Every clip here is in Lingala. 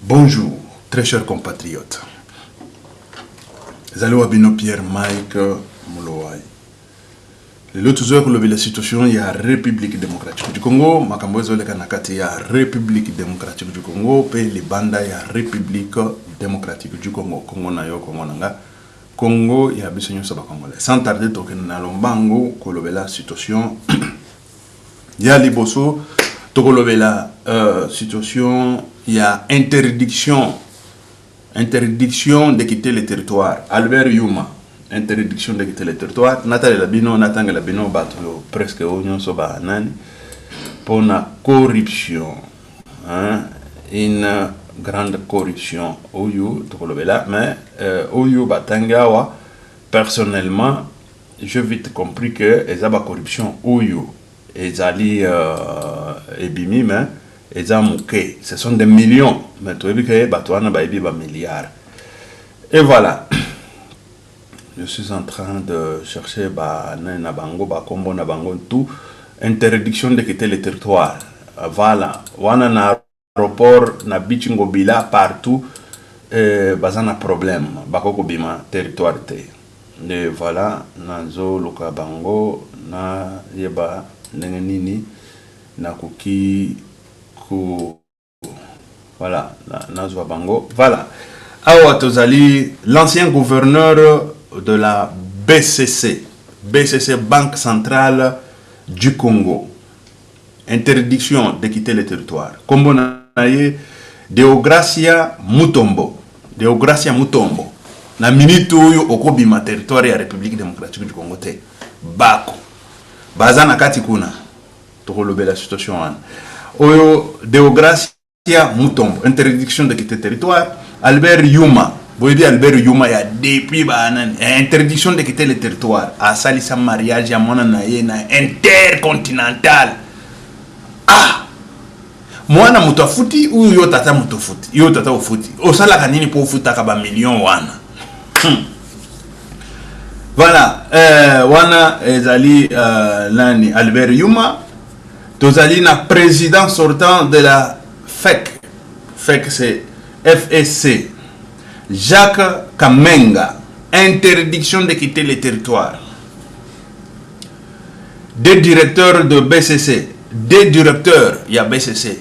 Bonjour, très chers compatriotes. Zalo Abino Pierre Mike Moulouai. L'autre heure, la situation, il y a la République démocratique du Congo. Makambozo le Kanakati, il y a la République démocratique du Congo. Puis les bandes, il y a la République démocratique du Congo. Congo Nayo, Congo Nanga. Congo, il y a besoin Saba Congolais. Sans tarder, token na lombango, la situation. Il y a Liboso, la situation, il y a interdiction de quitter le territoire. Albert Yuma, interdiction de quitter le territoire. Nathalie Labino, Nathan Labino, bateau presque oignon soba nani pour la corruption, une grande corruption. Oyu, mais Oyu Batangawa, personnellement, j'ai vite compris que les corruption Oyu. Ezali ebimi mais ezamouké, ce sont des millions, mais tu as vu que batouana baibi ba milliards. Et voilà, je suis en train de chercher ba na bango ba kombo na bango tout, interdiction de quitter le territoire. Voilà, wana na aéroport na bichingo bila partout, bazana problème, bakoko bima territoire te. Et voilà, nazo luka bango na yeba nini na kuki ku voilà nazwa bango voilà awa tozali l'ancien gouverneur de la BCC Banque Centrale du Congo, interdiction de quitter le territoire. Kombo naye Deogracia Mutombo na minute oyo okobima territoire ya République démocratique du Congo te bako bazana kati kuna tokolobe la situation wana oyo Deogracia Mutombo, interdiction de quitter territoire. Albert Yuma, boyebi Albert Yuma ya depuis banane interdiction de quitter le territoire asali sa mariage ya mwana na ye na intercontinental. Mwana muto afuti ou yo tata muto futi yo tata ofuti osala kanini po futa ka ba million wana. Voilà, wana ezali nani Albert Yuma, tozali na président sortant de la FEC c'est FSC, Jacques Kamenga, interdiction de quitter le territoire. Des directeurs de BCC, des directeurs, il y a BCC,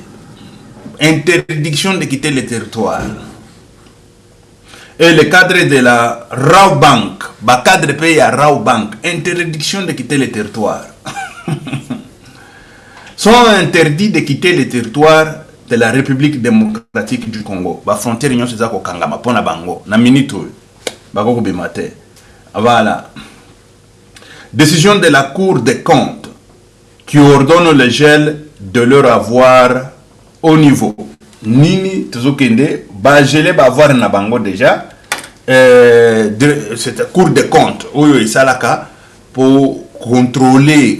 interdiction de quitter le territoire. Et le cadre de la Raw Bank, le cadre pays à Raw Bank, interdiction de quitter le territoire. Sont interdits de quitter le territoire de la République démocratique du Congo. La frontière union c'est ça qu'on kangama pona bango na minute bako bimate. Voilà. Décision de la Cour des comptes qui ordonne le gel de leur avoir au niveau. Nini tuzokende ba gelé ba avoir na bango déjà. C'est la Cour des comptes oyo isalaka pour contrôler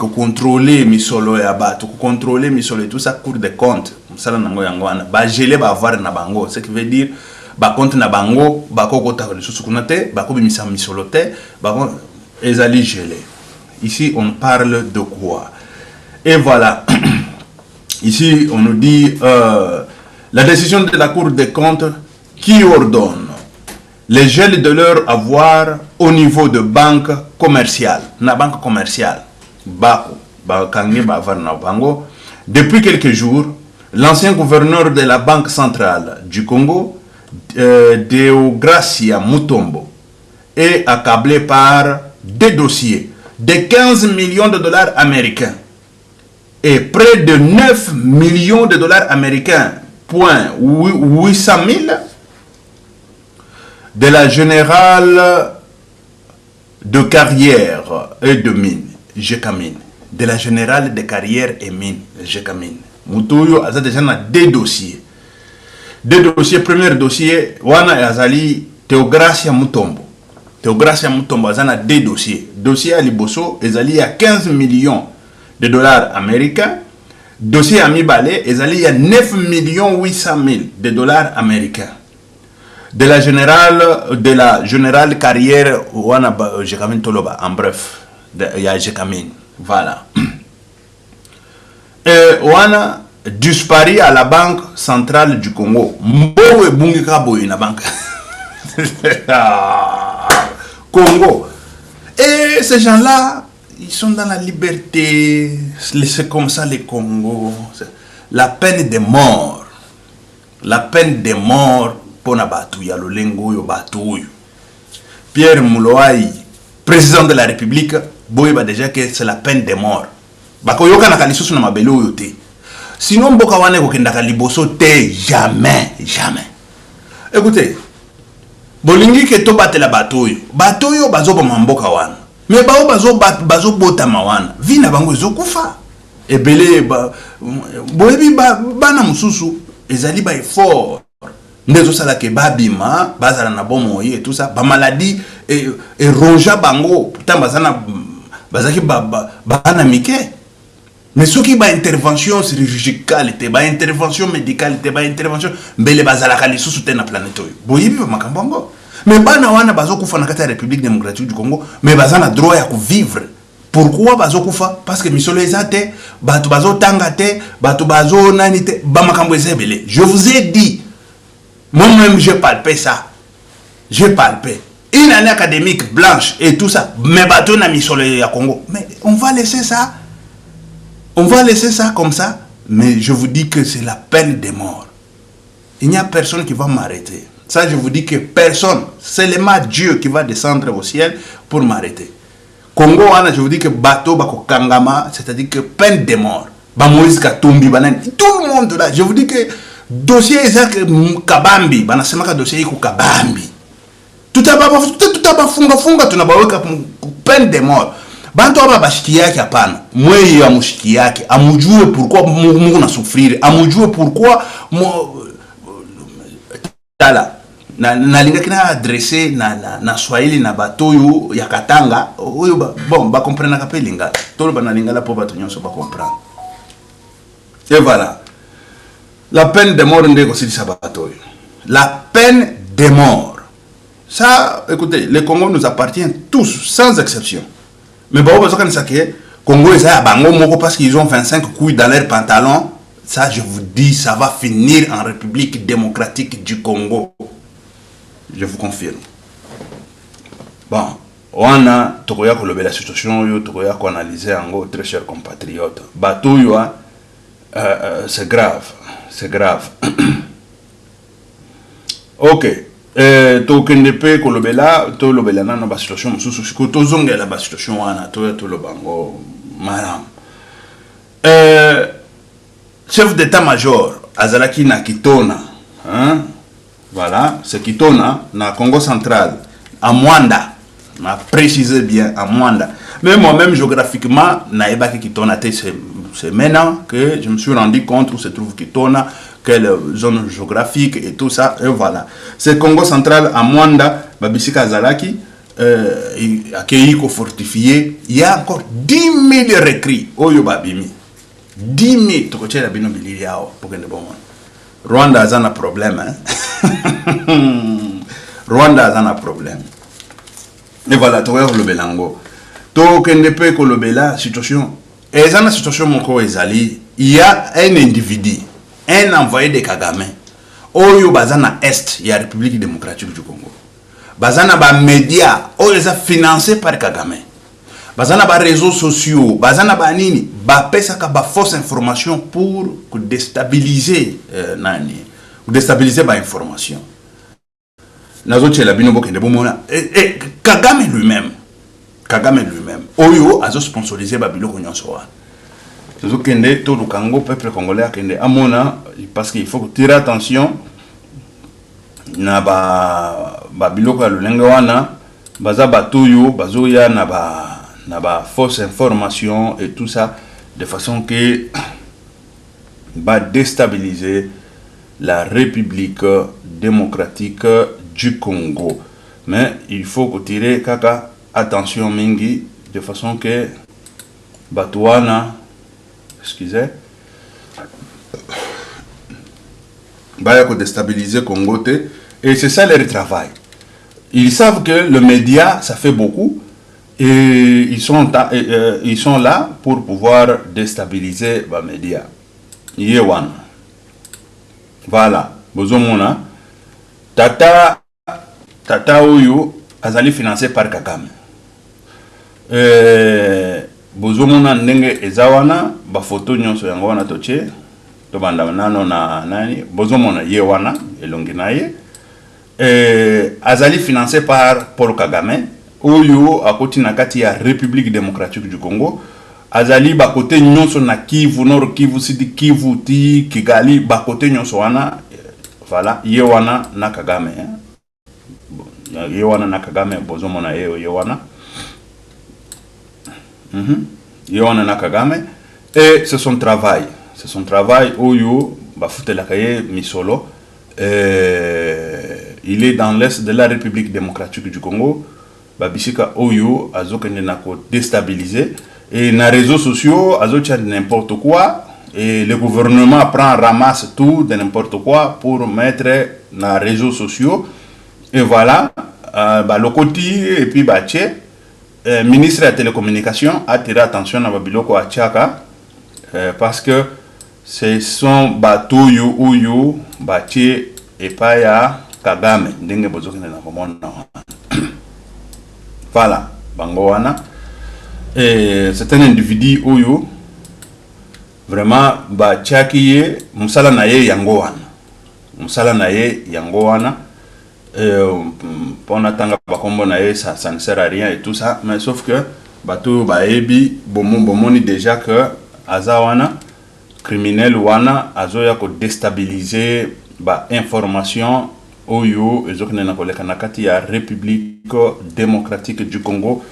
misolo ya bato, contrôler misolo et tout ça. Cour des comptes msala nango yangwana ba gelé ba avoir na bango, ce qui veut dire ba compte na bango ba kokota lisusu kuna te ba ko bimisa misolo te ba ko ezali gelé. Ici on parle de quoi? Et voilà. Ici on nous dit la décision de la Cour des comptes qui ordonne les gels de leur avoir au niveau de banque commerciale. Na banque commerciale. Bako. Depuis quelques jours, l'ancien gouverneur de la Banque centrale du Congo, Deogracia Mutombo, est accablé par des dossiers de 15 millions de dollars américains et près de 9 millions de dollars américains, point 800 000 de la générale de carrière et de mine, Jekamine. De la générale de carrière et mine, Jekamine. Moutoyo a déjà deux dossiers. Deux dossiers. Premier dossier, Wana et Azali, Deogracia Mutombo. Deogracia Mutombo a deux dossiers. Dossier à Liboso, Ezali a 15 millions de dollars américains. Dossier à Mibale, Ezali a 9 800 000 de dollars américains. De la générale carrière wana Jekamine Toloba, en bref, il y a Jekamine, voilà. Wana disparu à la Banque centrale du Congo. Mbo et bungi kaboy na banque. Congo. Et ces gens-là, ils sont dans la liberté. C'est comme ça les Congos. La peine de mort. La peine de mort pour Nabatouya, le lingo yo batouyo. Pierre Mouloaï, président de la République, boy ba déjà que c'est la peine de mort. Bako yoka na kalisusu na mabelo yote. Sinon mboka wane ko kendaka liboso te jamais, jamais. Écoutez, bolingi ke to batela batoyo. Batoyo bazo ba mboka wana. Mais bao bazo bota mawana. Vina bango ezokufa. Ebele ba boyebi bana mususu ezali ba effort. Ndezo sala ke babima bazala na bomoyi et tout ça ba maladie et ronja bango pourtant bazaki bana mike. Mais ce qui est intervention chirurgicale, ba intervention médicale, ba intervention mbele bazala kali susu te na planète oyo. Boyebi ba makambongo. Mais bana wana bazo kufa na kati ya République démocratique du Congo, mais bazana droit ya vivre. Pourquoi bazo kufa? Parce que misolo ezate, batu bazo tangate, batu bazo nanite, ba makambo ezebele. Je vous ai dit, moi-même j'ai palpé ça. J'ai palpé. Une année académique blanche et tout ça, mais bateau na misolo ya Congo. Mais on va laisser ça. On va laisser ça comme ça, mais je vous dis que c'est la peine de mort. Il n'y a personne qui va m'arrêter. Ça, je vous dis que personne, c'est seulement Dieu qui va descendre au ciel pour m'arrêter. Congo, je vous dis que bateau, bako kangama, c'est-à-dire que peine de mort. Ba Moïse Katumbi, tout le monde là. Je vous dis que dossier Isaac Kabambi, banasemaka dossier iko Kabambi. Tout à bas funga, tu n'as pas peine de mort. Bantu aba bashiki yake hapana. Mweye ya mushiki yake. Amujue pourquoi Mungu na souffrir. Amujue pourquoi tala. Nalinga kina adresser na Swahili na batoyo ya Katanga. Oyo bon ba comprendre ka pe lingala. Tolo ba na lingala po bato nyonso ba comprendre. Et voilà. La peine de mort ndeko sili sa batoyo. La peine de mort. Ça, écoutez, le Congo nous appartient tous sans exception. Mais bon, Congo parce qu'ils ont 25 couilles dans leurs pantalons. Ça, je vous dis, ça va finir en République démocratique du Congo. Je vous confirme. Bon, on a la situation, on a analysé en gros, très chers compatriotes. Bateau, c'est grave. C'est grave. Ok. Tokende pe kolobela to lobela na ba situation mususu siko to zongela ba situation wana to lobango maram chef d'état-major azalaki na Kitona, hein, voilà, c'est Kitona na Congo central à Mwanda, m'a précisé bien à Mwanda, mais moi-même géographiquement naebaki Kitona, c'est maintenant que je me suis rendu compte où se trouve Kitona, quelle zone géographique et tout ça, et voilà. C'est Congo central à Mwanda, Babisika Zalaki, accueilli, fortifié. Il y a encore 10 000 recrues. Oyo Babimi. 10 000. Tu connais la bino biliao pour que ne bon. Rwanda a un problème. Hein? Rwanda a un problème. Et voilà, tu vois le belango. Tu connais pas que le bela situation. Et dans la situation mon ezali, il y a un individu. Un envoyé de Kagame, Oyo Bazana Est, il y a la République démocratique du Congo. Bazana ba média, Oyo est financé par Kagame. Bazana ba réseaux sociaux, Bazana ba nini, ba pesaka ba fausse information pour déstabiliser nani, déstabiliser ba information. Nazo tchela bino bokende bomona. Et Kagame lui-même, Oyo a sponsorisé ba biloko nyonso wana. Tout le Congo, peuple congolais, parce qu'il faut tirer attention na ba biloko le lengawana baza batuyo bazoya na ba fausse information et tout ça de façon que va déstabiliser la République démocratique du Congo. Mais il faut tirer kaka attention mingi de façon que batuana excusez, va déstabiliser Congo. Et c'est ça leur travail. Ils savent que le média, ça fait beaucoup. Et ils sont là pour pouvoir déstabiliser les médias. Yewan. Voilà. Bozomona. Tata Oyo azali financé par Kagame. Bozomona ndenge ezawana ba photo nyonso yango wana toche to banda nano na nani bozomona Yewana elongi na ye. Azali financé par Paul Kagame. Oyo akoti na kati ya République démocratique du Congo. Azali bakote nyonso na Kivu Nord, Kivu Sud, Kivu ti Kigali bakote nyonso wana. Voilà, Yewana na Kagame. Yewana na Kagame bozomona Yewana. Yewana na Kagame. Et c'est son travail. C'est son travail. Oyo bafutela kaye misolo. Il est dans l'est de la République démocratique du Congo. Babisika Oyo azokende na ko déstabiliser. Et dans les réseaux sociaux, azotia n'importe quoi. Et le gouvernement ramasse tout de n'importe quoi pour mettre dans les réseaux sociaux. Et voilà, le côté, et puis ministre de la télécommunication a tiré attention à Babiloko à Tchaka parce que ce sont bateaux ou Baché et pas ya Kagame. Voilà, Bangoana. C'est un individu Oyo. Vraiment, Tchakiye, Moussala Naye Yangoana. Moussala Naye Yangoana. Pour n'attendre Bakombo Naye, ça ne sert à rien et tout ça. Mais sauf que, Batou Baebi, Bomoni déjà que Azawana, criminel Wana, Azoya ko déstabiliser information Oyo, Ezoknena Kolekanakati ya République démocratique du Congo.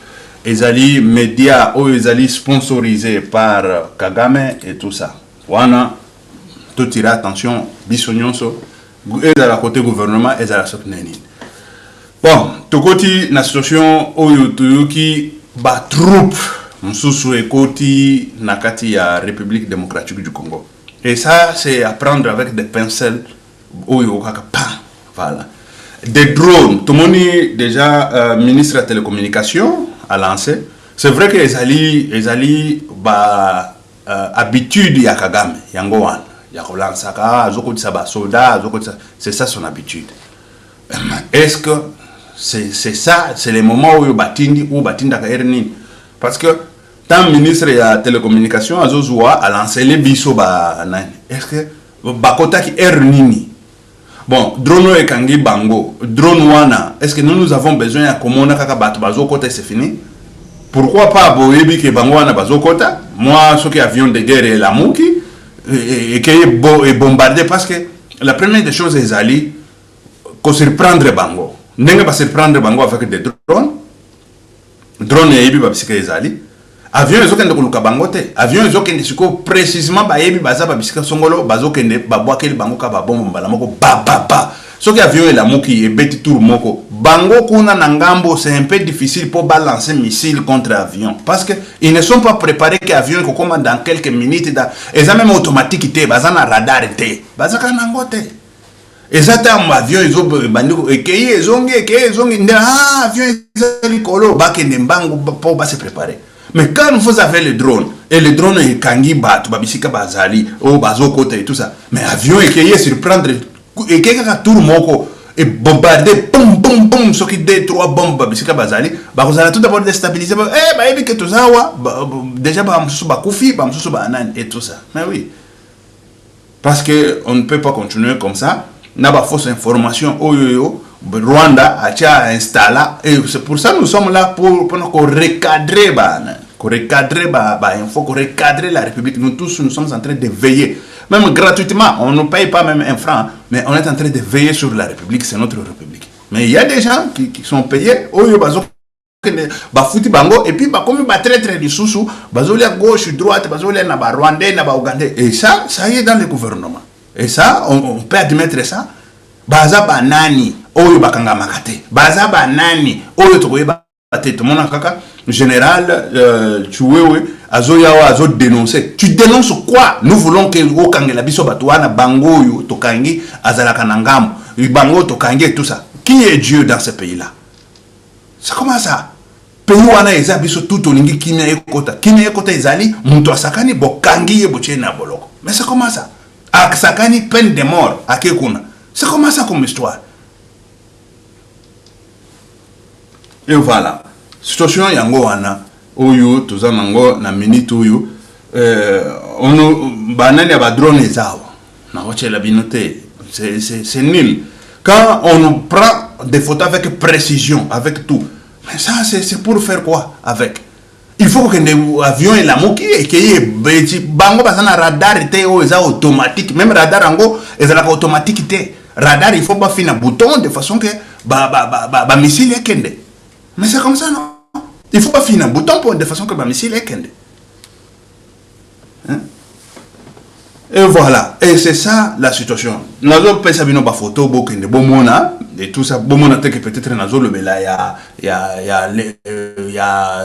Ezali médias ou ezali sponsorisés par Kagame et tout ça. Wana tout tira attention bisonyonso et à la côté gouvernement et à la sokneni. Bon, to koti na situation oyo toyoki ba troupe msusu ekoti na kati ya République démocratique du Congo. Et ça c'est à prendre avec des pincettes oyo kaka pa. Voilà. Des drones, tout le monde déjà ministre de la télécommunication a lancé. C'est vrai que les alliés habitude ya Kagame, yangoan, ya kolansaka, soldat, c'est ça son habitude. Est-ce que c'est ça, c'est le moment où batindi ou batinda kaerni? Parce que tant ministre de la télécommunication a lancé les biso est-ce que bakota ki ernini? Bon, drone et kangi bango, drone wana, est-ce que nous avons besoin de komona kaka bato bazo kota c'est fini? Pourquoi pas boebi ke bango wana bazo kota? Moi, ceux qui avions de guerre et la mouki et qui est bombardé parce que la première des choses est ali qu'on surprendre bango. N'enga pas surprendre bango avec des drones. Drone et ebi babisika ezali. Avion ezokende koluka bangote, avion ezokende siko précisément bayebi baza babisika songolo bazokende babwakeli bango ka babombo mbala moko ba. Soki avion et la moki et beti tour moko bango kuna na ngambo c'est un peu difficile pour balancer missile contre avion parce que ils ne sont pas préparés que avion ko commande dans quelques minutes dans et ça même automatique té bazana radar té bazaka nangote exactement avion izo bandiko ekeye ezongi nda avion ezali kolo bakende mbango pour ba se préparer. Mais quand vous avez le drone, et le drone est kangi bat, babisika bazali, ou bazo côté et tout ça, mais avion est qui surprendre, et quelqu'un tour moko, et bombarder, boum, ce qui dit 3 bombes, babisika bazali, vous allez tout d'abord déstabiliser, et que tout ça, déjà, koufi, et tout ça. Mais oui. Parce qu'on ne peut pas continuer comme ça, n'a pas fausse information, Rwanda a installé et c'est pour ça que nous sommes là pour recadrer il faut recadrer la République. Nous tous nous sommes en train de veiller même gratuitement, on ne paye pas même un franc, mais on est en train de veiller sur la République, c'est notre République. Mais il y a des gens qui sont payés bafuti bango et puis comme très du sous bazoli à gauche droite bazoli na ba rwandais na ba ougandais et ça y est dans le gouvernement et ça on peut admettre ça baza banani oyo bakanga makate baza banani oyo tokoyeba te to mona kaka général Chiwewe azoyawa azo dénoncer. Tu dénonces quoi? Nous voulons que okangela biso batwana bango yo tokangi azalaka na ngamo bango tokangi tout ça. Qui est Dieu dans ce pays là? Ça commence ça pays wana eza biso tout olingi kimia ekota ezali muto asakani bokangi ye botie na boloko. Mais c'est comment ça? Akasakani peine de mort akekuna. C'est comment ça comme histoire? Et voilà. Situation yango wana oyo tozanango na minute oyo ono banani ya ba drone ezao. Na wache la binote. C'est nul. Quand on prend des photos avec précision, avec tout. Mais ça, c'est pour faire quoi avec? Il faut que l'avion et la moki et qu'il y ait bango parce que radar était automatique. Même radar ango est automatique. Radar, il faut pas finir un bouton de façon que missile est kende. Mais c'est comme ça, non? Il faut pas finir un bouton pour de façon que missile est kende. Hein? Et voilà, et c'est ça la situation. Nous avons fait une photo, et tout ça, peut-être nazo le mela ya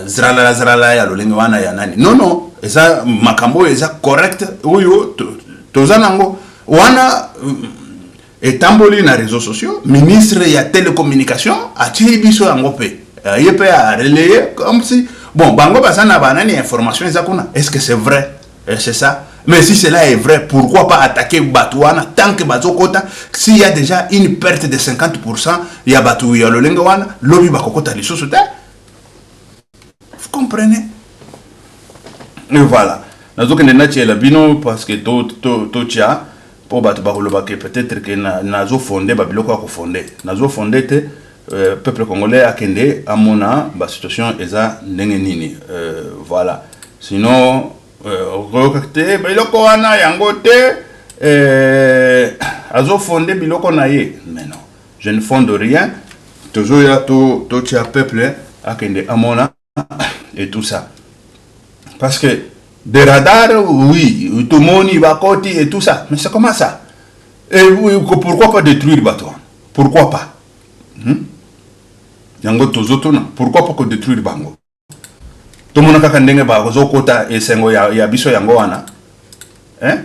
zrala ya lolengoana ya nani. Non, et ça makambo et ça correct. Oyo tozanango wana etamboli na réseaux sociaux, ministre ya télécommunication a biso yangope. Yepe a relayé comme si bon bango basana banani information ezakuna. Est-ce que c'est vrai? C'est ça. Mais si cela est vrai, pourquoi pas attaquer Batouana tant que Bazokota, s'il y a déjà une perte de 50%, il y a Batou, il y a le Lengoana, l'obi Bakokota, les choses. Vous comprenez? Et voilà. Nous avons un bino parce que tout tcha, pour Batou Bakolobake, peut-être que nous fondé, Babiloko a fondé. Nous avons fondé le peuple congolais à Kende, à Mona, la situation est à Nengenini. Voilà. Sinon, biloko wana yango te azo fondé biloko na ye. Mais non, je ne fonde rien. Toujours ya to tia peuple akende amona et tout ça. Parce que des radars, oui, tout le monde y va côté et tout ça. Mais c'est comment ça? Et pourquoi pas détruire bateau? Pourquoi pas? Yango tozotona. Pourquoi pas détruire bango? Tout le monde a kandenge ba kota et sengo ya biso yango wana. Hein?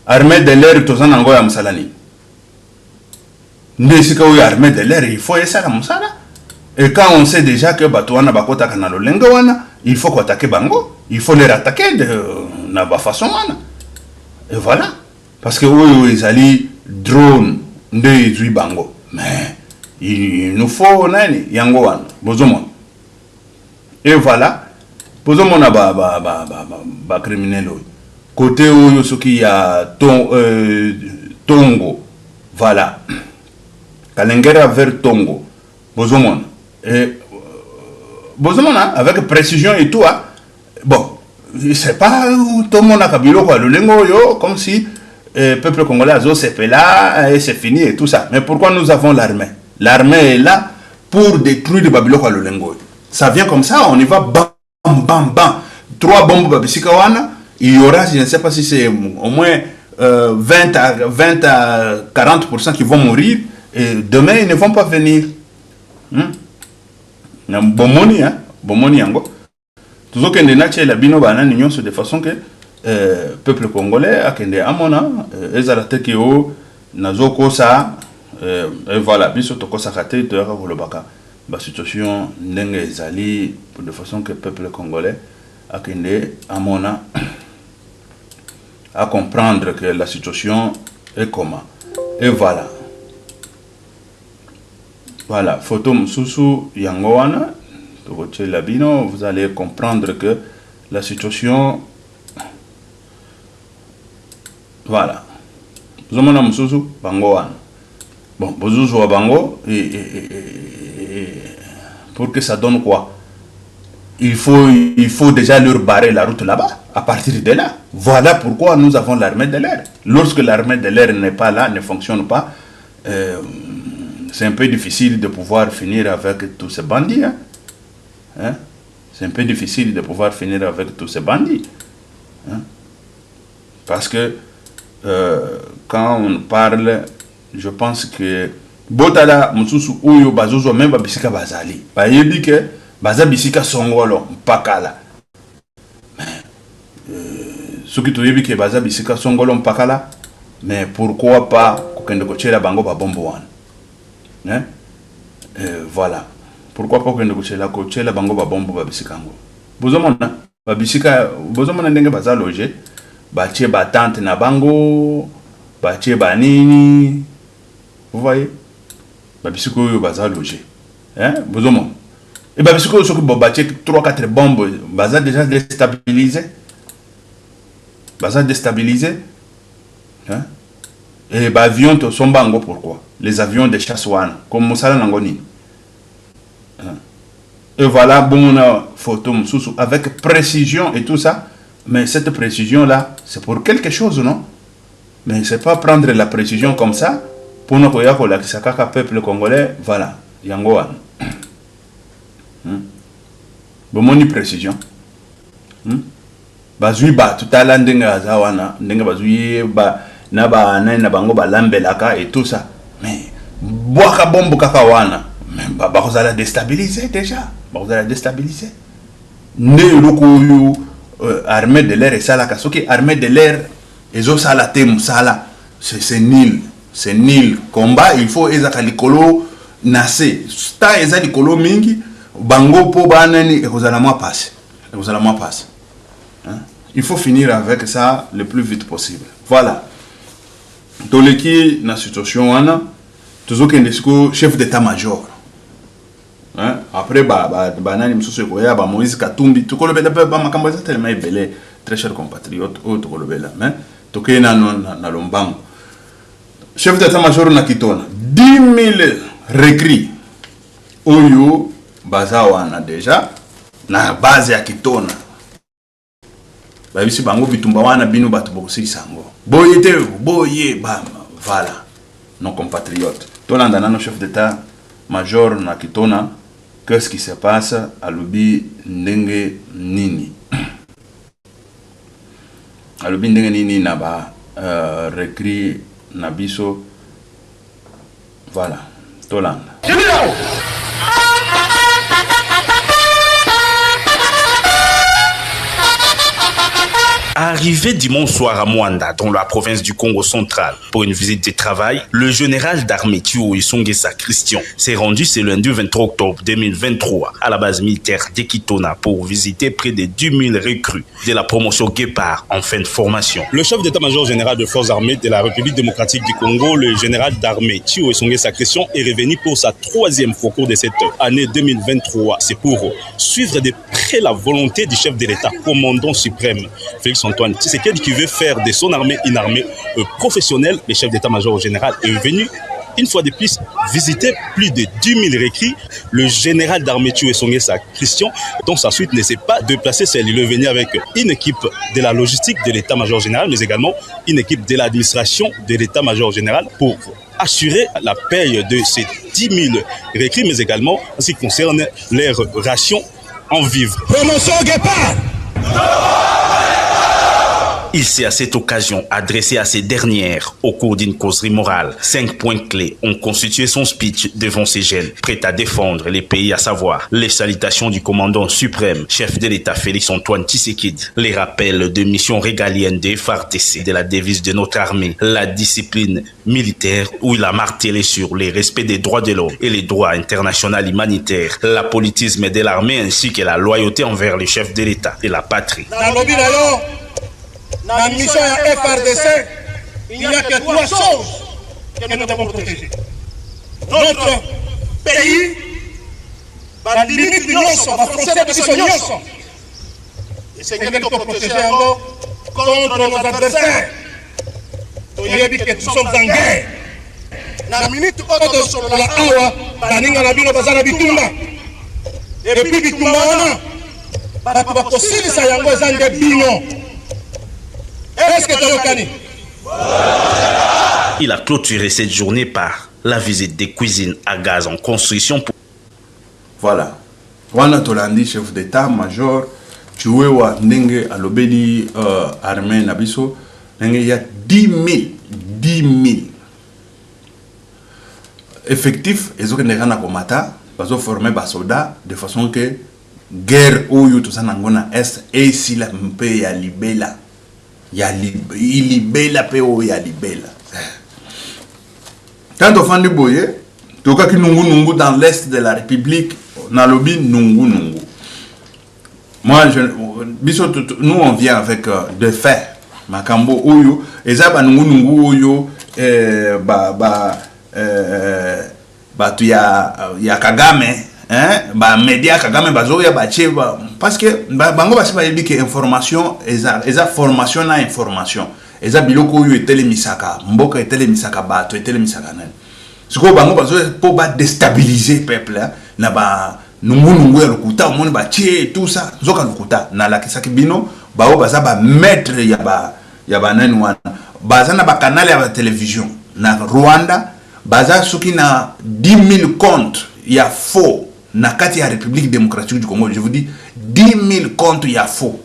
Armée de l'air tozana ngo ya musalani. Ndesika ou armée de l'air, il faut essayer la musala. Et quand on sait déjà que Batouana bakota kanalo lengo wana, il faut attaquer bango, il faut les attaquer de na ba façon wana. Et voilà. Parce que ils allient drone nde zui bango. Mais il nous faut nani yango wana. Bozomon. Et voilà. Posons mon ba criminel. Côté où il y a Tongo. Voilà. Kalengera vers Tongo. Posons mon. Et posons mon avec précision et tout. Bon, c'est pas tout le monde a kabilo quoi. Le lengo yo comme si peuple congolais a c'est là et c'est fini et tout ça. Mais pourquoi nous avons l'armée? L'armée est là pour détruire le Babylone quoi le lengo. Ça vient comme ça, on y va bam. Bam, bam. 3 bombes babisika wana. Il y aura, je ne sais pas si c'est au moins 20 à 40% qui vont mourir. Et demain, ils ne vont pas venir. Bomoni, hein? Bomoni yango. Toujours que les la bino banane de façon que peuple congolais a kende amona ezalate ki o nazoko ça voilà biso toko sakate to yaka volobaka. La situation n'est ezali de façon que le peuple congolais a kende amona à comprendre que la situation est comment. Et voilà. Voilà, photo Msusu Yangoana, vous allez comprendre que la situation. Voilà. Zomona Msusu Bangoana. Bon, Bozuzu Bango et pour que ça donne quoi? Il faut déjà leur barrer la route là-bas, à partir de là. Voilà pourquoi nous avons l'armée de l'air. Lorsque l'armée de l'air n'est pas là, ne fonctionne pas, c'est un peu difficile de pouvoir finir avec tous ces bandits. Hein? C'est un peu difficile de pouvoir finir avec tous ces bandits. Hein? Parce que quand on parle, je pense que Botala Msusu Uyo Bazozo même Babisika Bazali. Il que Baza Bisika Songolo Pakala. Ce qui te dit que Baza Bisika Songolo Pakala, mais pourquoi pas Kokende Kochela Bango Babomboan? Hein? Voilà. pourquoi pas que kochela bango ba bombo ba bisikango bozomona ba bisika bozomona ndenge baza loger batie ba tente na bango batie ba nini vous voyez ba bisiko yo baza loger hein bozomona et ba bisiko soki bo batie 3 4 bombes baza déjà déstabilisé hein et ba avion to sombango pourquoi les avions de chasse wana comme mosala nangoni. Et voilà, bon, photo avec précision et tout ça. Mais cette précision-là, c'est pour quelque chose, non? Mais c'est pas prendre la précision comme ça pour nous dire que le peuple congolais, voilà, yangoan. Bon, ni précision. Bazui ba tout à l'heure ndenga zawana, ndenga bazui ba na bango ba lambelaka et tout ça. Mais boaka bombo kaka wana. Mais vous allez déstabiliser déjà. Vous allez déstabiliser. Armée de l'air et ça, armée de l'air, et ça, c'est nul. C'est nul. Combat, il faut Ezalikolo Nassé. Ta Ezalikolo Mingi, Bango Po Banani, et vous allez moi passer. Il faut finir avec ça le plus vite possible. Voilà. Dans l'équipe, dans la situation, toujours qu'un discours chef d'état-major. Hein? Après banani msusu koya ba Moïse Katumbi tukolobela ba makambo za tellement belé très chers compatriotes o tukolobela mais tokena na lombango chef d'état-major na Kitona 10 000 recrues oyo bazawana déjà na base ya Kitona ba bisi bango bitumba wana bino batu bokosi sango boye ba voilà nos compatriotes tolanda na chef d'état-major na Kitona. Qu'est-ce qui se passe à l'obi ndenge nini? À l'obi ndenge nini na ba recrit na biso. Voilà, Tolanda. Arrivé dimanche soir à Mwanda, dans la province du Congo central, pour une visite de travail, le général d'armée Thio Isongesa Christian s'est rendu ce lundi 23 octobre 2023 à la base militaire d'Ekitona pour visiter près de 10 000 recrues de la promotion Guépard en fin de formation. Le chef d'état-major général de forces armées de la République démocratique du Congo, le général d'armée Thio Isongesa Christian, est revenu pour sa 3e fois au cours de cette année 2023. C'est pour suivre de près la volonté du chef de l'État, commandant suprême, Félix Antoine Tshisekedi, qui veut faire de son armée une armée professionnelle. Le chef d'état-major général est venu une fois de plus visiter plus de 10 000 recrues. Le général d'armée Thio Isongesa Christian, dans sa suite, ne s'est pas déplacé seul. Il est venu avec une équipe de la logistique de l'état-major général, mais également une équipe de l'administration de l'état-major général pour assurer la paye de ces 10 000 recrues, mais également en ce qui concerne leurs rations en vivres. Promotion Guépard! Il s'est à cette occasion adressé à ces dernières au cours d'une causerie morale. 5 points clés ont constitué son speech devant ces jeunes, prêts à défendre les pays, à savoir les salutations du commandant suprême, chef de l'État Félix Antoine Tshisekedi, les rappels de missions régaliennes des FARDC, de la devise de notre armée, la discipline militaire où il a martelé sur les respects des droits de l'homme et les droits internationaux humanitaires, l'apolitisme de l'armée ainsi que la loyauté envers le chef de l'État et la patrie. Dans la mission FARDC, il n'y a que 3 choses que nous devons protéger. Notre pays, la limite de l'osso, la frontière de l'osso. Et c'est que nous devons protéger contre nos adversaires. Nous sommes en guerre. La minute où nous sommes là, et puis Bitumba, il a clôturé cette journée par la visite des cuisines à gaz en construction. Voilà. Wana Tolandi, chef d'état-major, Chuewa Ndenge Alobeli armée Nabiso, il y a 10 000 effectifs, et ils ont komata, ils ont formé des soldats de façon que guerre ou tout ça n'angona est et si la paix ya libela. Il libela peo ya libela. Quand on fait du boye, tout cas qui nous dans l'est de la République nalobi nungu. Moi, nous on vient avec des faits. Makambo oyo, eza ba nungu oyo, tu ya Kagame, ba media Kagame bazo ya ba cheba, parce que bango basi ba yebi que information, eza formation na information. Eza biloko oyo etele misaka, mboka etele misaka bato, etele misaka nani. Siko bango bazo po ba déstabiliser peuple, na ba nungu ya lukuta, omoni ba tie tout ça, zoka lukuta, na la kisaki bino, bao baza ba maître ya ba nani wana. Baza na ba canal ya ba télévision, na Rwanda, baza soki na 10 000 comptes ya faux, na kati ya République démocratique du Congo, je vous dis, 10 000 comptes ya faux.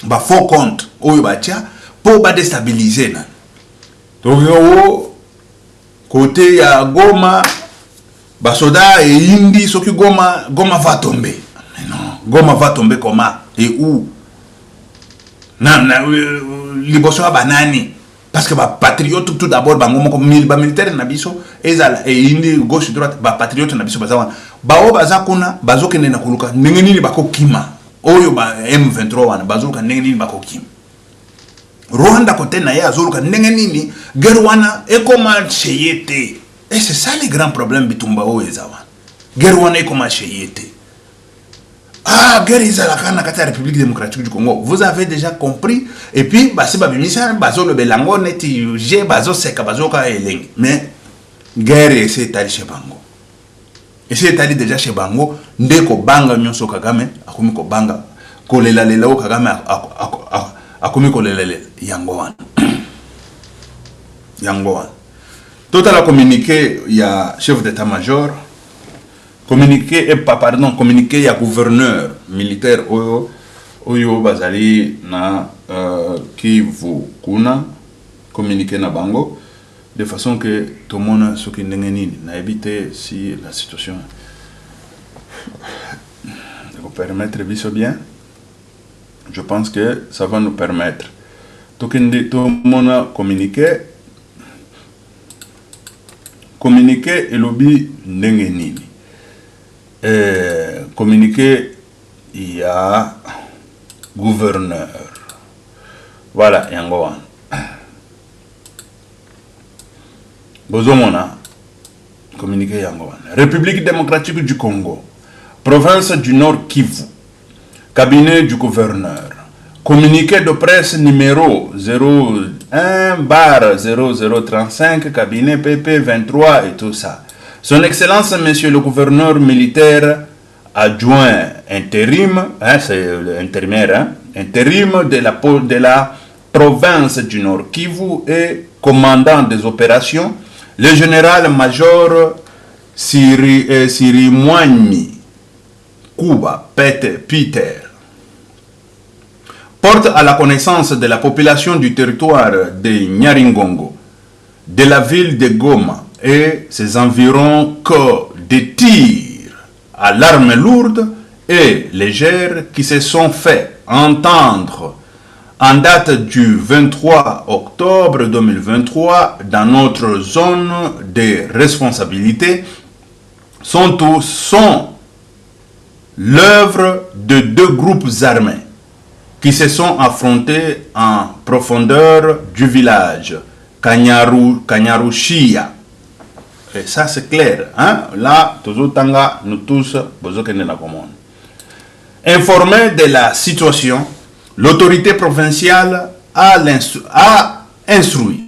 Ba faux compte, oyo ba tia, pour ba déstabiliser na. Donc côté ya Goma, ba soda et indi soki Goma va tomber. Mais non, Goma va tomber comment et où? Liboso ba banani parce que ba patriote tout d'abord ba ngoma comme militaire na biso ezala et indi gauche droite ba patriote na biso baza ba o baza kuna bazokende na kuluka ndenge nini bakokima oyo ba M23 wana bazoluka ndenge nini bakokima Rwanda côté na ya azoluka ndenge nini guerre wana ekoma cheyete et c'est ça le grand problème bitumba o ezawa guerre wana ekoma cheyete guerre ezalaka na kati ya République démocratique du Congo vous avez déjà compris et puis basi babimisa bazolo belango neti je bazo seka bazoka elenge mais guerre c'est tali chez bango et c'est tali déjà chez bango ndeko banga nyonso Kagame akomi ko banga kolela lela o Kagame akomi kolela yango wana total communiqué ya chef d'état-major communiqué ya gouverneur militaire oyo bazali na Kivu kuna communiqué na bango de façon que tout le monde soki ndenge nini na éviter si la situation vous permettre biso bien je pense que ça va nous permettre tout le monde communiquer et lobby ndenge nini communiqué il y a gouverneur voilà yango wana bozomona communiqué yango wana République démocratique du Congo province du Nord Kivu cabinet du gouverneur communiqué de presse numéro 01/0035 cabinet PP 23 et tout ça. Son Excellence, Monsieur le gouverneur militaire adjoint intérim, c'est l'intérimaire, intérim de la province du Nord Kivu et commandant des opérations, le général-major Sirimwami Kuba Peter, porte à la connaissance de la population du territoire de Nyaringongo, de la ville de Goma et ses environs que des tirs à l'arme lourde et légère qui se sont fait entendre en date du 23 octobre 2023 dans notre zone de responsabilité sont l'œuvre de deux groupes armés qui se sont affrontés en profondeur du village Kanyarushia. Et ça c'est clair, hein? Là, nous tous, informés de la situation, l'autorité provinciale a instruit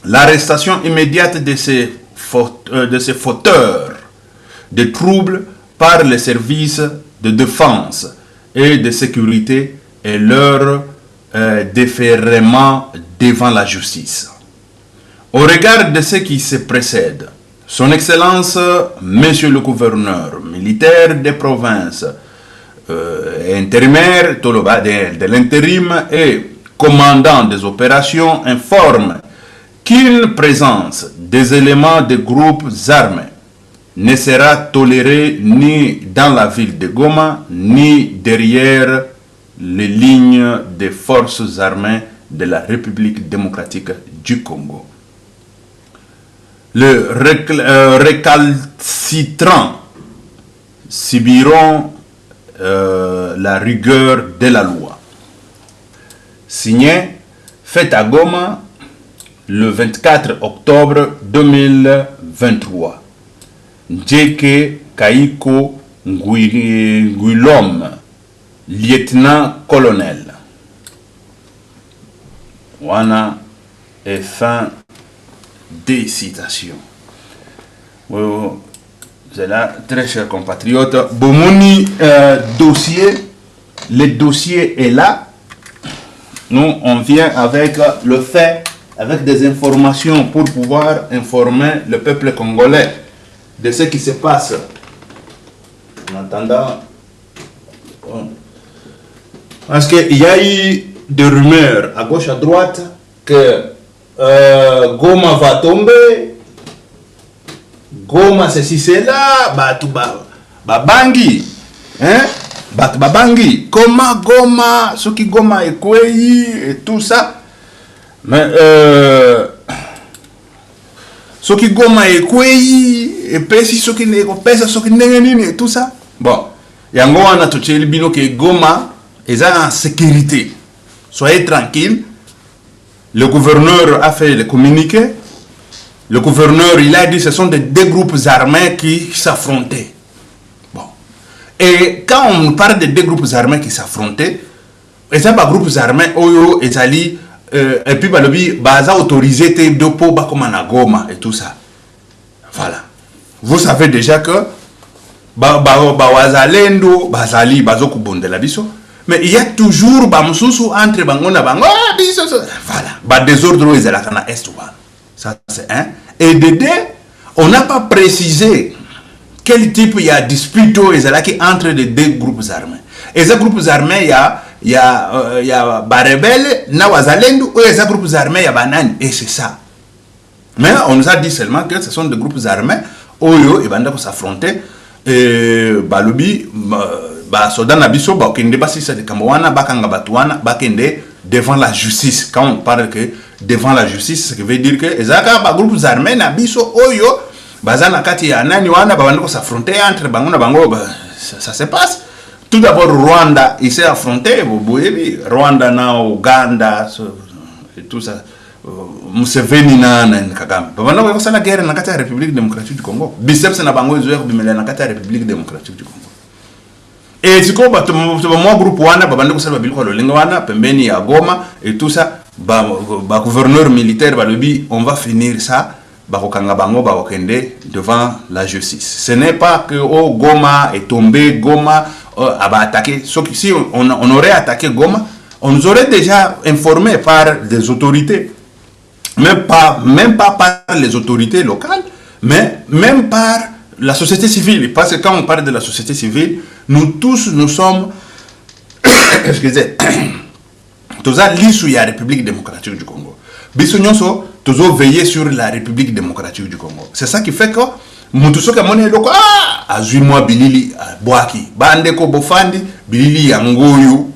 l'arrestation immédiate de ces fauteurs de troubles par les services de défense et de sécurité et leur déférement devant la justice. Au regard de ce qui se précède, Son Excellence, Monsieur le gouverneur militaire des provinces, intérimaire de l'intérim et commandant des opérations informe qu'une présence des éléments de groupes armés ne sera tolérée ni dans la ville de Goma, ni derrière les lignes des forces armées de la République démocratique du Congo. Le récalcitrant subiront la rigueur de la loi. Signé, fait à Goma le 24 octobre 2023. Njeke Kaiko Nguilom, lieutenant-colonel. Wana et fin des citations. C'est là, très chers compatriotes. Bomoni dossier, le dossier est là. Nous, on vient avec le fait, avec des informations pour pouvoir informer le peuple congolais de ce qui se passe. En attendant, parce qu'il y a eu des rumeurs à gauche à droite que Goma va tomber, Goma ceci c'est là, babangi, hein, babangi, comment Goma, ce qui Goma est quoi et tout ça, mais ce qui Goma est quoi et pesi ce qui n'est pas ce qui n'est et tout ça, bon, yango wana tocheli bino que Goma est en sécurité, soyez tranquille. Le gouverneur a fait le communiqué. Le gouverneur, il a dit que ce sont deux groupes armés qui s'affrontaient. Bon. Et quand on parle de deux groupes armés qui s'affrontaient, ils ont des groupes armés, et puis ils ont autorisé des dépôts comme en Goma et tout ça. Voilà. Vous savez déjà que Wazalendo, Bazali, Bazokubondela biso. Mais il y a toujours entre Bangona Bango, voilà, désordre ils sont à l'est. Ça c'est un. Et de deux, on n'a pas précisé quel type il y a dispute entre les deux groupes armés. Et ces groupes armés, il y a Barebel, Nawazalendo, et ces groupes armés, il y a Banane, et c'est ça. Mais on nous a dit seulement que ce sont des groupes armés, Oyo et Banda pour s'affronter, et Balobi, Sodan Abiso, Bakende Basisa de Kamwana, Bakanga Batouana, Bakende devant la justice. Quand on parle que devant la justice, ce qui veut dire que Ezaka, groupes armés, Nabiso, Oyo, Bazana Kati, Anani, Wana, Babando s'affronter entre Bangona Bango, ça se passe. Tout d'abord, Rwanda, il s'est affronté, Rwanda, Ouganda, et tout ça. Museveni na Kagame. Babando ko sala guerre na kati ya République démocratique du Congo. Biceps na bango ezo ko bimela na kati ya République démocratique du Congo. Et si ko bato mo groupe wana babando ko sala biliko lolinga wana pembeni ya Goma et tout ça ba gouverneur militaire balobi on va finir ça ba ko kanga bango ba okende devant la justice. Ce n'est pas que Goma est tombé, Goma a attaqué. Si on aurait attaqué Goma, on nous aurait déjà informé par des autorités. Même pas par les autorités locales, mais même par la société civile. Parce que quand on parle de la société civile, nous tous, nous sommes, excusez, tous à l'issue de la République démocratique du Congo. Bisognoso, tous veiller sur la République démocratique du Congo. C'est ça qui fait que, mutuso ka mone loko, azui moi bilili, boaki, bande ko bofandi, bilili yangoyu,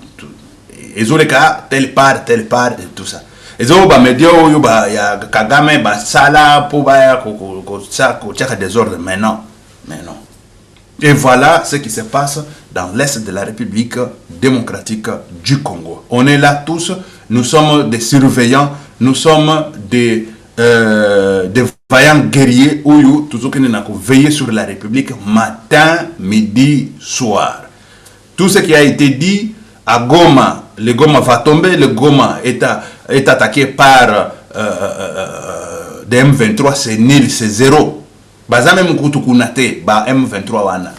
ezoleka, telle part, et tout ça. Et so ba media oyo ba ya Kagame ba sala po ba ya ko tchaka désordre mais non. Et voilà ce qui se passe dans l'est de la République démocratique du Congo. On est là tous, nous sommes des surveillants, nous sommes des vaillants guerriers oyo toujours que nous veiller sur la République matin, midi, soir. Tout ce qui a été dit à Goma, le Goma va tomber, le Goma est attaqué par des M23, c'est nul, c'est zéro. Bazana mkutu kunate, ba M23 wana.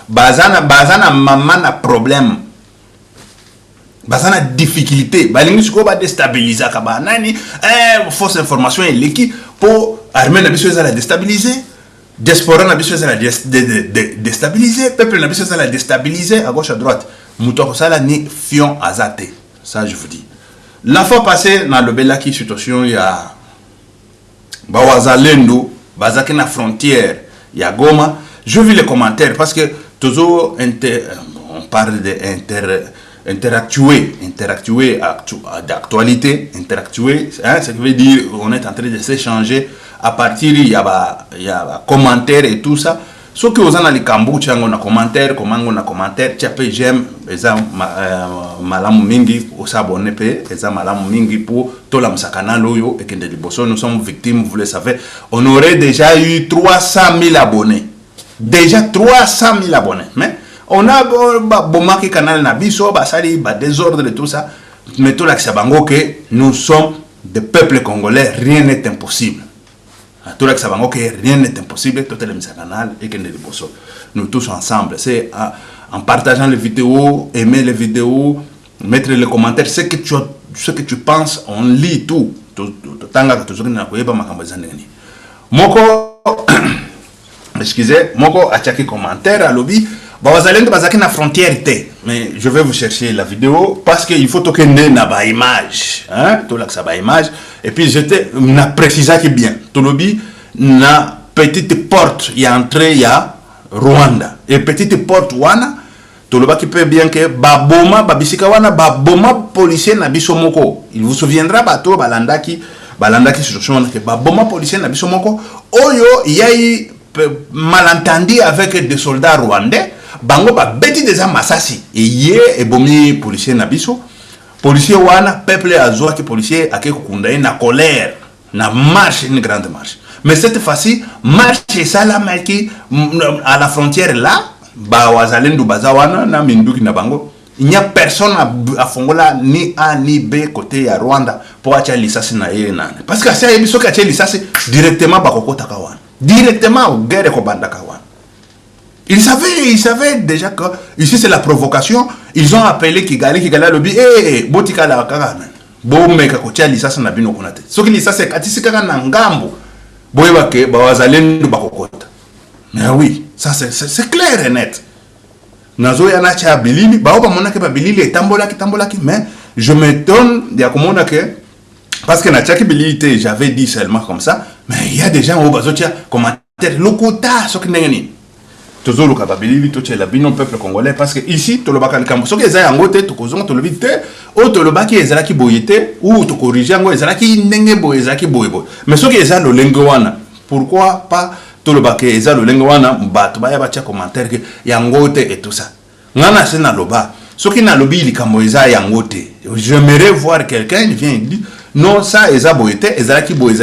Bazana mamana problème. Bazana difficulté. Balingi suko ba déstabiliser kaba nani. Fausse information et l'équipe pour armée na biso la déstabiliser. Diaspora na biso la déstabiliser. Peuple na biso la déstabiliser à gauche à droite. Muto sala ni fion azate. Ça je vous dis. La fois passée dans le Belaki situation il y a Bawazalendo, Bazaki na frontière, il y a Goma. Je vis les commentaires parce que toujours on parle d'interactuer d'actualité, interactuer, hein, ce qui veut dire on est en train de s'échanger à partir il y a commentaires et tout ça Ce qui osana les kambu chango na commentaire, komango na commentaire, tiape j'aime, eza malamu mingi, osabone pe, eza malamu mingi pour tout la msakana loyo et kende liboso. Nous sommes victimes, vous le savez. On aurait déjà eu 300 000 abonnés. Déjà 300 000 abonnés. Mais on a bomaki canal nabiso, basali, désordre et tout ça. Mais tout là que bango que nous sommes des peuples congolais, rien n'est impossible. Tout là que ça va rien n'est impossible, tout est le canal et que nous tous ensemble. C'est en partageant les vidéos, aimer les vidéos, mettre les commentaires, ce que tu penses, on lit tout. Moko, excusez, Moko a checké commentaire à lobby. Bazalendo bazaki na frontière, mais je vais vous chercher la vidéo parce qu'il faut que na ba image, hein, tout là que ça ba image et puis j'étais na précisé qui bien. Tout lobby na petite porte y entrée ya Rwanda et petite porte wana tout le bas qui peut bien que baboma babisika wana baboma policier na biso moko. Il vous souviendra bato balandaki situation que baboma policier na biso moko oyo yai malentendu avec des soldats rwandais. Bango ba beti des masasi et yé et bomi policier na biso policier wana peuple azwa ki policier ake kukunda na colère na marche, une grande marche, mais cette fois-ci marche ça la maki à la frontière là ba wazalendo bazawana na minduki na bango il n'y a personne à Fongola ni A ni B côté ya Rwanda pour acha lisasi na yé nane parce que ça yebiso ka acha lisasi directement ba kokota kawana directement au guerre ko banda kawana. Ils savaient déjà que ici c'est la provocation. Ils ont appelé Kigali lobby. Botika la kagana. Bo meka kotia lisasa na bino konate. Soki lisasa katisi kaka na ngambo. Boyeba ke bawazalendo bakokota. Mais oui, ça c'est clair et net. Nazo yana cha bilili, ba oba mona ke ba bilili tambolaki mais je m'étonne de komona ke parce que na cha bilili j'avais dit seulement comme ça, mais il y a des gens au bazotia commentaire lokota soki ndengeni. Toujours le capabilité tout la bino peuple congolais parce que ici tout le baka likambo soki eza yango te tokozonga to le vite o to le baki ezala ki boyete ou to corriger yango ezala ki ndenge boye ezala ki boye mais soki eza lo lengo wana pourquoi pas tout le baki eza lo lengo wana bato ba ya bacha commentaire que yango te et tout ça ngana c'est na loba soki na lobi likambo eza yango te j'aimerais voir quelqu'un vient et dit non ça eza boyete ezala ki boye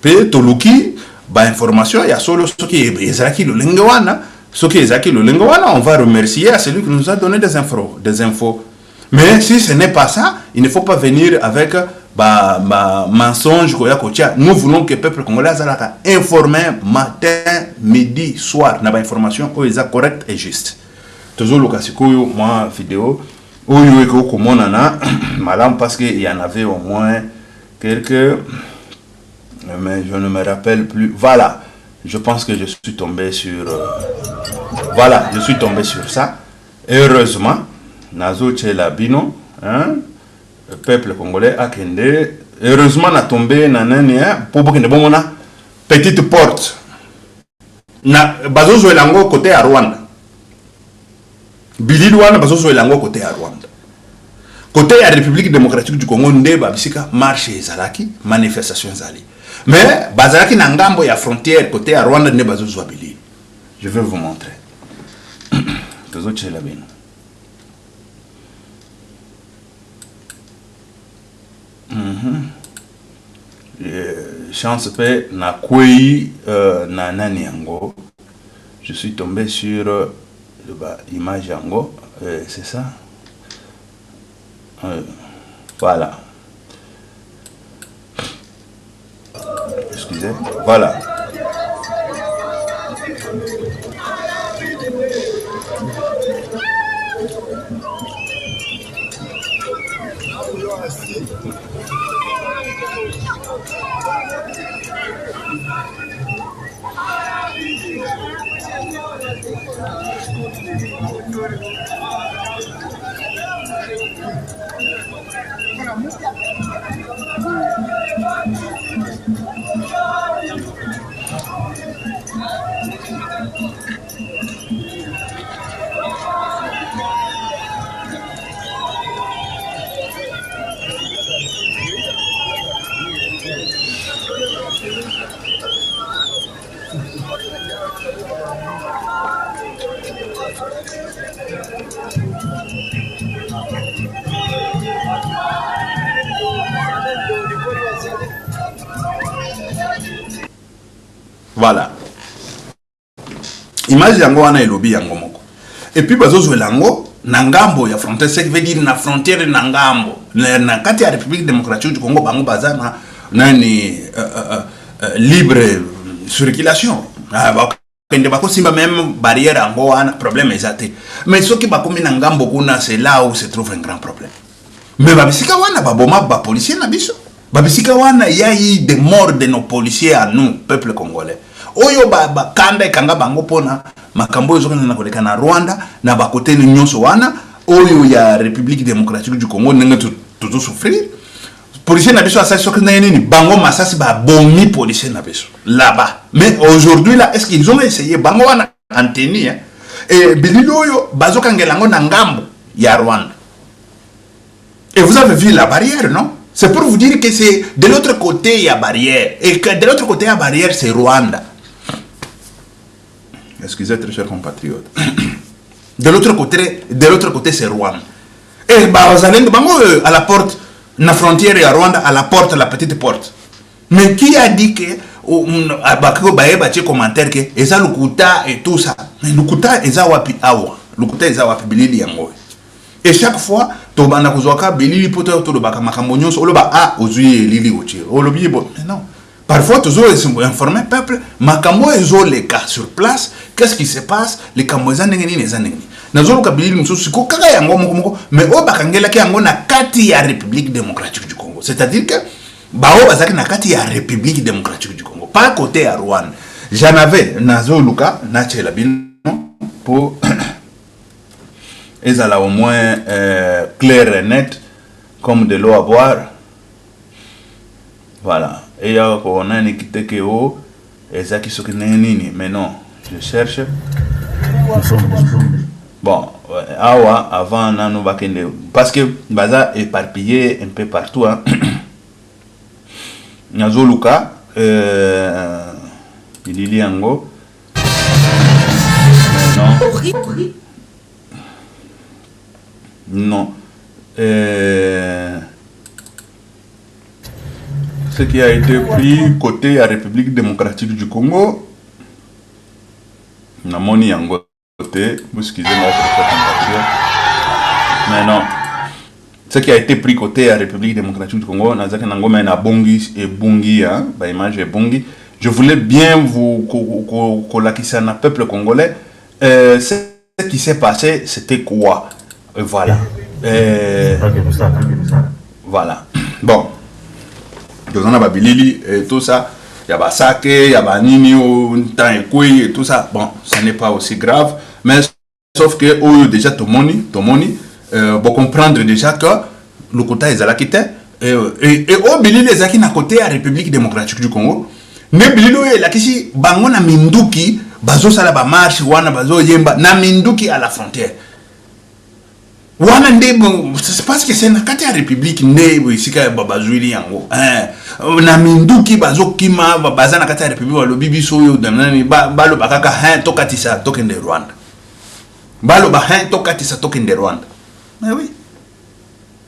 pe to luki ba information il y a solo ce qui est ezaki le lengowana on va remercier à celui qui nous a donné des infos mais si ce n'est pas ça il ne faut pas venir avec mensonge koya kotia. Nous voulons que le peuple congolais soit informé matin midi soir na ba information correcte et juste toujours le cas moi vidéo oyo eko komona na malam parce que il y en avait au moins quelques mais je ne me rappelle plus. Voilà, je pense que je suis tombé sur voilà, je suis tombé sur ça. Heureusement, Nazo Tchelabino, hein, le peuple congolais a kende. Heureusement, na tombé nanani pour que ne bon petite porte. Na bazo zoelango côté à Rwanda. Bililwana bazo zoelango côté à Rwanda. Côté à République démocratique du Congo nde babisika marche ezalaki, manifestation ezali. Mais bazalaki na ngambo ya frontière côté à Rwanda ne bazo zwabili. Je vais vous montrer. Tozo tshela bino. Chance pe na kwei na nani yango. Je suis tombé sur image yango, c'est ça. Voilà. Excusez. Voilà. Voilà. Imagine yango wana elobi yango moko. Et puis bazozo lango na ngambo ya frontière, ce qui veut dire na frontière na ngambo. Na kati ya République démocratique du Congo bango bazana nani libre circulation. Kende bako simba même barrière yango wana problème ezate. Mais ce qui bakomi na ngambo kuna c'est là où se trouve un grand problème. Mais babisika wana baboma ba policier na biso. Babisika wana il y a eu des morts de nos policiers à nous, peuple congolais. Oyo ba kanda ekanga bango pona makambo ezo kana koleka na Rwanda na bakote ni nyonso wana oyo ya République démocratique du Congo ndenge tout souffrir. Policier na biso asasi soki na nini bango masasi ba bomi policier na biso là-bas. Mais aujourd'hui là est-ce qu'ils ont essayé bango wana anteni et bililo oyo bazoka ngelango na ngambo ya Rwanda. Et vous avez vu la barrière, non? C'est pour vous dire que c'est de l'autre côté il y a barrière et que de l'autre côté il y a barrière c'est Rwanda. Excusez très chers compatriotes. De l'autre côté c'est Rwanda. Et bah vous allez à la porte, la frontière à Rwanda, à la porte, la petite porte. Mais qui a dit que commentaire que eza lukuta et tout ça. Mais lukuta eza wapi awa. Lukuta eza wapi bilili yango. Et chaque fois to bana kuzoka bilili poto to baka makambo nyonso oloba a ozuye lili ochi. Olobi bon. Non. Parfois, toujours informer le peuple, makambo ezo les cas sur place, qu'est-ce qui se passe, les kamboza nengeni nezanengeni. Nazolo kabili mususu ko kaka yango moko mais o bakangela ki yango na kati ya République démocratique du Congo. C'est-à-dire que bao bazaki na kati ya République démocratique du Congo, pas côté à Rwanda. J'en avais nazoluka na chela bino pour ezala au moins clair et net comme de l'eau à boire. Voilà. Et il y a un équité qui est ça qui s'occupe nini, mais non, je cherche. Bon, avant nous parce que Baza est éparpillé un peu partout. Nazoluka, il y a Ango. Non. Ce qui a été pris côté la République démocratique du Congo, n'a moni en côté, excusez-moi mais non. Ce qui a été pris côté la République démocratique du Congo, n'a zaki nango mais na bongi et bongi ba image et bongi. Je voulais bien vous colakisa na peuple congolais. Ce qui s'est passé, c'était quoi? Voilà. Voilà. Bon. On a Babilili et tout ça, il y a Basake, il y a Banini, et tout ça. Bon, ce n'est pas aussi grave, mais sauf que déjà tout le monde comprendre déjà que le côté est à la quitte et au Bilili les aki na côté à République démocratique du Congo. Ne Bililo est là qui bango na minduki bazo sala ba marche wana bazo yemba na minduki à la frontière. Wana ndebo c'est parce que c'est na kati ya République ndebo isika babazwili yango na minduki bazokima baza na kati ya République balobi biso yo danani balo bakaka tokatisa tokende Rwanda balo ba tokatisa tokende Rwanda. Mais oui,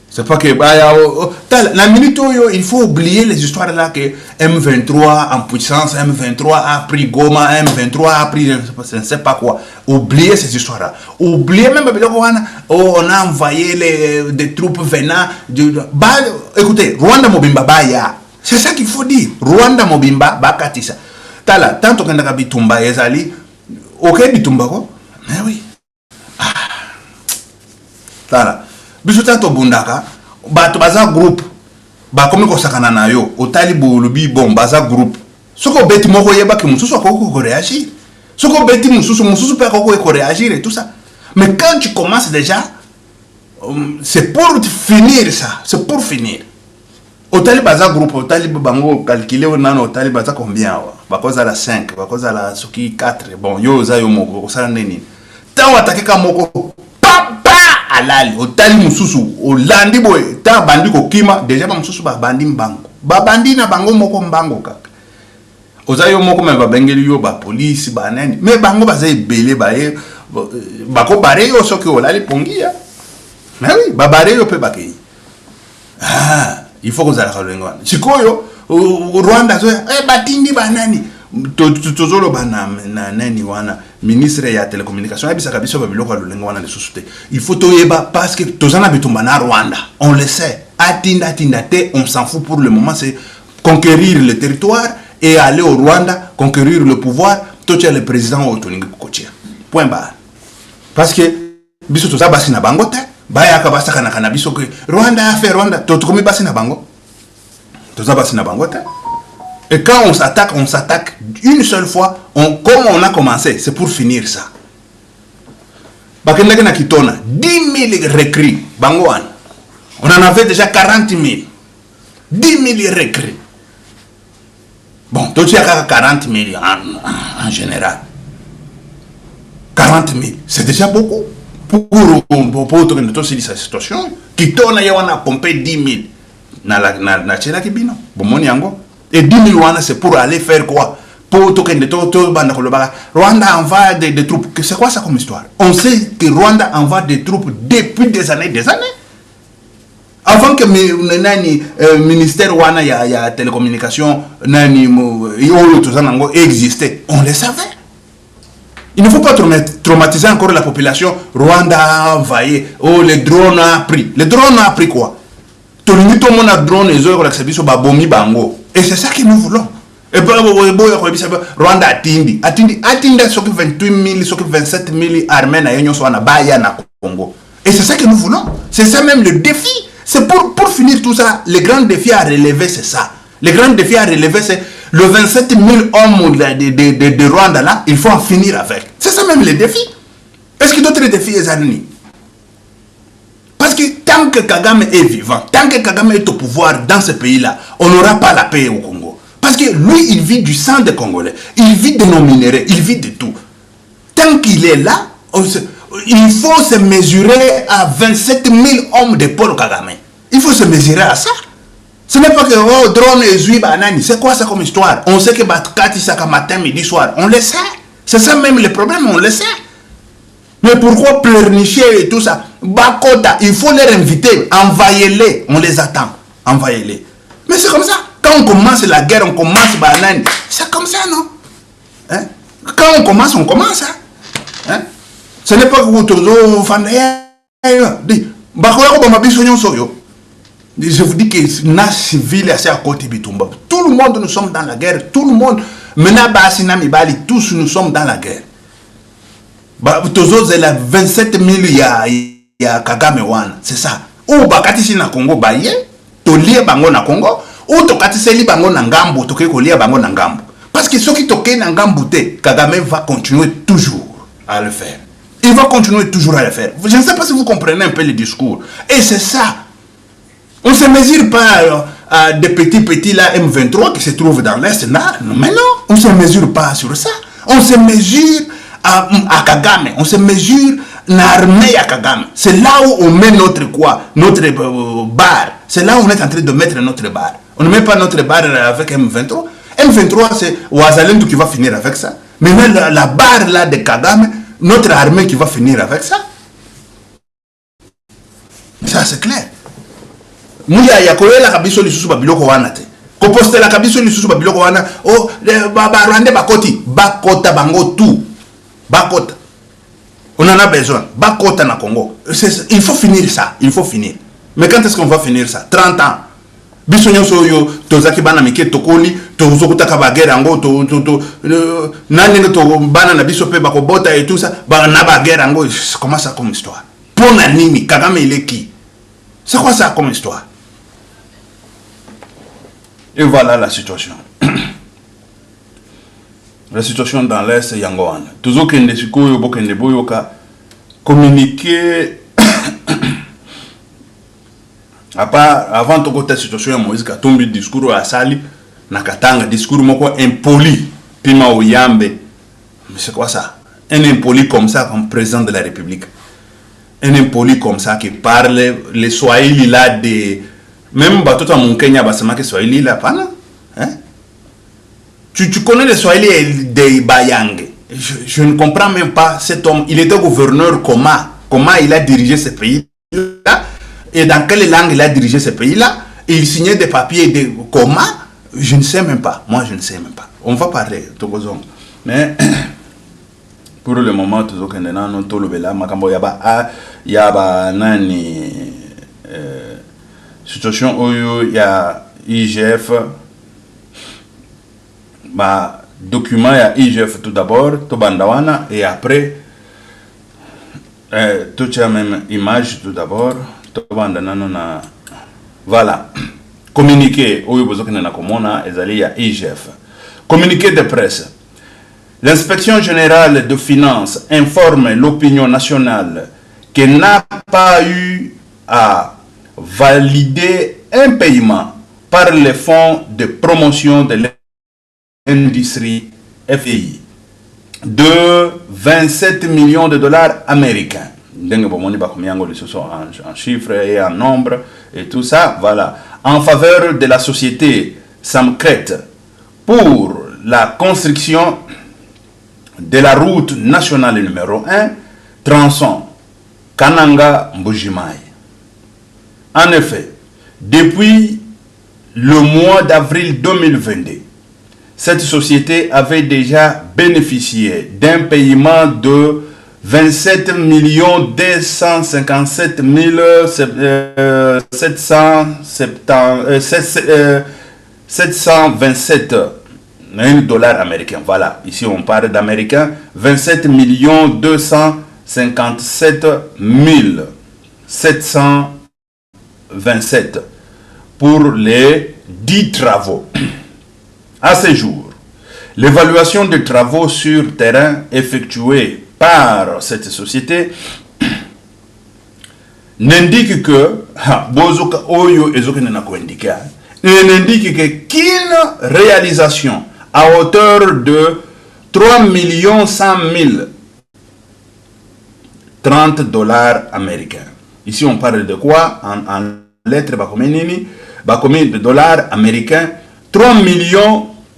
c'est pas que la minute où il faut oublier les histoires là que M23 en puissance, M23 a pris Goma, M23 a pris je ne sais pas quoi. Oubliez ces histoires là. Oubliez même on a envoyé des troupes venant écoutez, Rwanda Mobimba Baya. C'est ça qu'il faut dire. Rwanda Mobimba Bakatisa. Tala, tant qu'on a bitumba ezali, ok bitumba ko? Mais oui. Tala. Biso tanto bundaka bato baza groupe ba komi ko sakana na yo otali bolubi bon baza groupe soko beti moko yeba ki mususu akoko ko réagir soko beti mususu pe akoko ko réagir et tout ça mais quand tu commences déjà c'est pour finir ça, c'est pour finir otali baza groupe otali bango calculer onano otali baza combien ba koza la 5 ba koza la soki 4 bon yo za yo moko ko sala nini tawa atakeka moko alali otali mususu olandi boy ta bandi ko kima déjà ba mususu ba bandi mbango ba bandi na bango moko mbango kaka ozayo moko me ba bengeli yo ba police ba nani mais bango ba za ebele ba bako bareyo soki olali pongia. Mais oui, babareyo pe bakei. Ah, il faut que ça la lengwana. Sikoyo Rwanda zo batindi banani. Tozolo bana na nani wana ministre ya télécommunication abisa kabiso ba biloko lengwana le susute. Il faut toyeba parce que tozana bitumba na Rwanda. On le sait. Atinda te, on s'en fout pour le moment, c'est conquérir le territoire et aller au Rwanda, conquérir le pouvoir, tout le président au Toningi Kokotia. Point barre. Parce que, biso toza basi na bango te, baya kabasa kana biso que Rwanda a fait Rwanda, to komi basi na bango. Toza basi na bango te. Et quand on s'attaque une seule fois, comme on a commencé, c'est pour finir ça. Bakendeke na kitona, 10 000 recrues, bango wana. On en avait déjà 40 000. 10 000 recrues. Bon, toi tu as 40 000 en général. 40 000, c'est déjà beaucoup. Pour toute cette situation, qui tourne et on a pompé 10 000 na Tchela Kibino. Et 10 000 c'est pour aller faire quoi? Pour tout Rwanda envoie des troupes. C'est quoi ça comme histoire? On sait que Rwanda envoie des troupes depuis des années. Avant que le ministère wana ya télécommunication existait, on le savait. Il ne faut pas traumatiser encore la population. Rwanda a envahi. Oh, le drone a pris. Le drone a pris quoi? Tout le monde a drone et c'est ça que nous voulons. Et Rwanda atindi ce que 28 000, ce que 27 000 armées na Congo. Et c'est ça que nous voulons. C'est ça même le défi. C'est pour finir tout ça, le grand défi à relever, c'est ça. Le grand défi à relever, c'est le 27 000 hommes de Rwanda là, il faut en finir avec. C'est ça même le défi. Est-ce que d'autres défis sont anonymes? Parce que tant que Kagame est vivant, tant que Kagame est au pouvoir dans ce pays-là, on n'aura pas la paix au Congo. Parce que lui, il vit du sang des Congolais, il vit de nos minéraux, il vit de tout. Tant qu'il est là, il faut se mesurer à 27 000 hommes de Paul Kagame. Il faut se mesurer à ça. Ce n'est pas que oh, drone et Zui Banani. C'est quoi ça comme histoire? On sait que Batkati Saka matin, midi, soir. On le sait. C'est ça même le problème, on le sait. Mais pourquoi pleurnicher et tout ça? Bakota, il faut les inviter. Envoyez-les. On les attend. Envoyez-les. Mais c'est comme ça. Quand on commence la guerre, on commence Banani. C'est comme ça, non? Hein? Quand on commence, on commence. Hein? Ce n'est pas que vous toujours je vous dis que na civil est à côté Bitumba. Tout le monde nous sommes dans la guerre. Tout le monde. Tous nous sommes dans la guerre. Toujours c'est la 27 000 il y a Kagame wana. C'est ça. Ou bakati si na Congo baye, to lia bango na Congo, ou to kati se li bango na ngambo, to ke ko lia bango na ngambo. Parce que ceux qui toquent na ngambo te, Kagame va continuer toujours à le faire. Il va continuer toujours à le faire. Je ne sais pas si vous comprenez un peu le discours. Et c'est ça. On ne se mesure pas à des petits là M23 qui se trouvent dans l'Est. Non, mais non, on ne se mesure pas sur ça. On se mesure à Kagame. On se mesure à l'armée à Kagame. C'est là où on met notre quoi? Notre barre. C'est là où on est en train de mettre notre barre. On ne met pas notre barre avec M23. M23, c'est Ouazalendo qui va finir avec ça. Mais même la barre là de Kagame, notre armée qui va finir avec ça. Ça, c'est clair. Mouya yakolela kabiso lisusu babiloko wana te. Ko postela kabiso lisusu babiloko wana. Oh, Rwanda bakoti, bakota bango tout. Bakota. On en a besoin. Bakota na Congo. Il faut finir ça, il faut finir. Mais quand est-ce qu'on va finir ça? 30 ans. Biso nyonso yo tozaki bana mike tokoli, tozokuta ka bagera ngo nani to bana na biso pe bakobota et tout ça, bana bagera ngo. Comment ça comme histoire? Pour nani Kagame il est qui? C'est quoi ça comme histoire? Et voilà la situation. La situation dans l'Est, Yangoan. Toujours qu'il ne s'est pas communiquer. Avant de côté situation, Moïse a tombé discours à Sali, Nakatanga, discours moko impoli, Pima Oyambe. Mais c'est quoi ça? Un impoli comme ça, comme président de la République. Un impoli comme ça qui parle les Swahili là des. Même tout à mon Kenya, basama que Swahili là, pas là. Hein? Tu connais les Swahili des Bayangue. je ne comprends même pas cet homme. Il était gouverneur comment il a dirigé ce pays-là et dans quelle langue il a dirigé ce pays-là. Il signait des papiers comment, je ne sais même pas. Moi, je ne sais même pas. On va parler, mais pour le moment, tout ce il y a nani situation où il y a IGF, document il y a IGF tout d'abord, tout bandawana, et après toute la même image tout d'abord, tout bandanana, voilà. Communiqué, où il y a IGF. Communiqué de presse. L'inspection générale de finances informe l'opinion nationale qu'elle n'a pas eu à valider un paiement par les fonds de promotion de l'industrie FDI de 27 millions de dollars américains. En chiffres et en nombre et tout ça, voilà. En faveur de la société Samcret pour la construction de la route nationale numéro 1, tronçon Kananga-Mbujimai. En effet, depuis le mois d'avril 2022, cette société avait déjà bénéficié d'un paiement de 27 257 727 dollars américains. Voilà, ici on parle d'américains. 27 257 727 pour les 10 travaux. À ce jour, l'évaluation des travaux sur terrain effectués par cette société n'indique que qu'une réalisation à hauteur de 3 100 000 30 dollars américains. Ici on parle de quoi en lettres de dollars américains. 3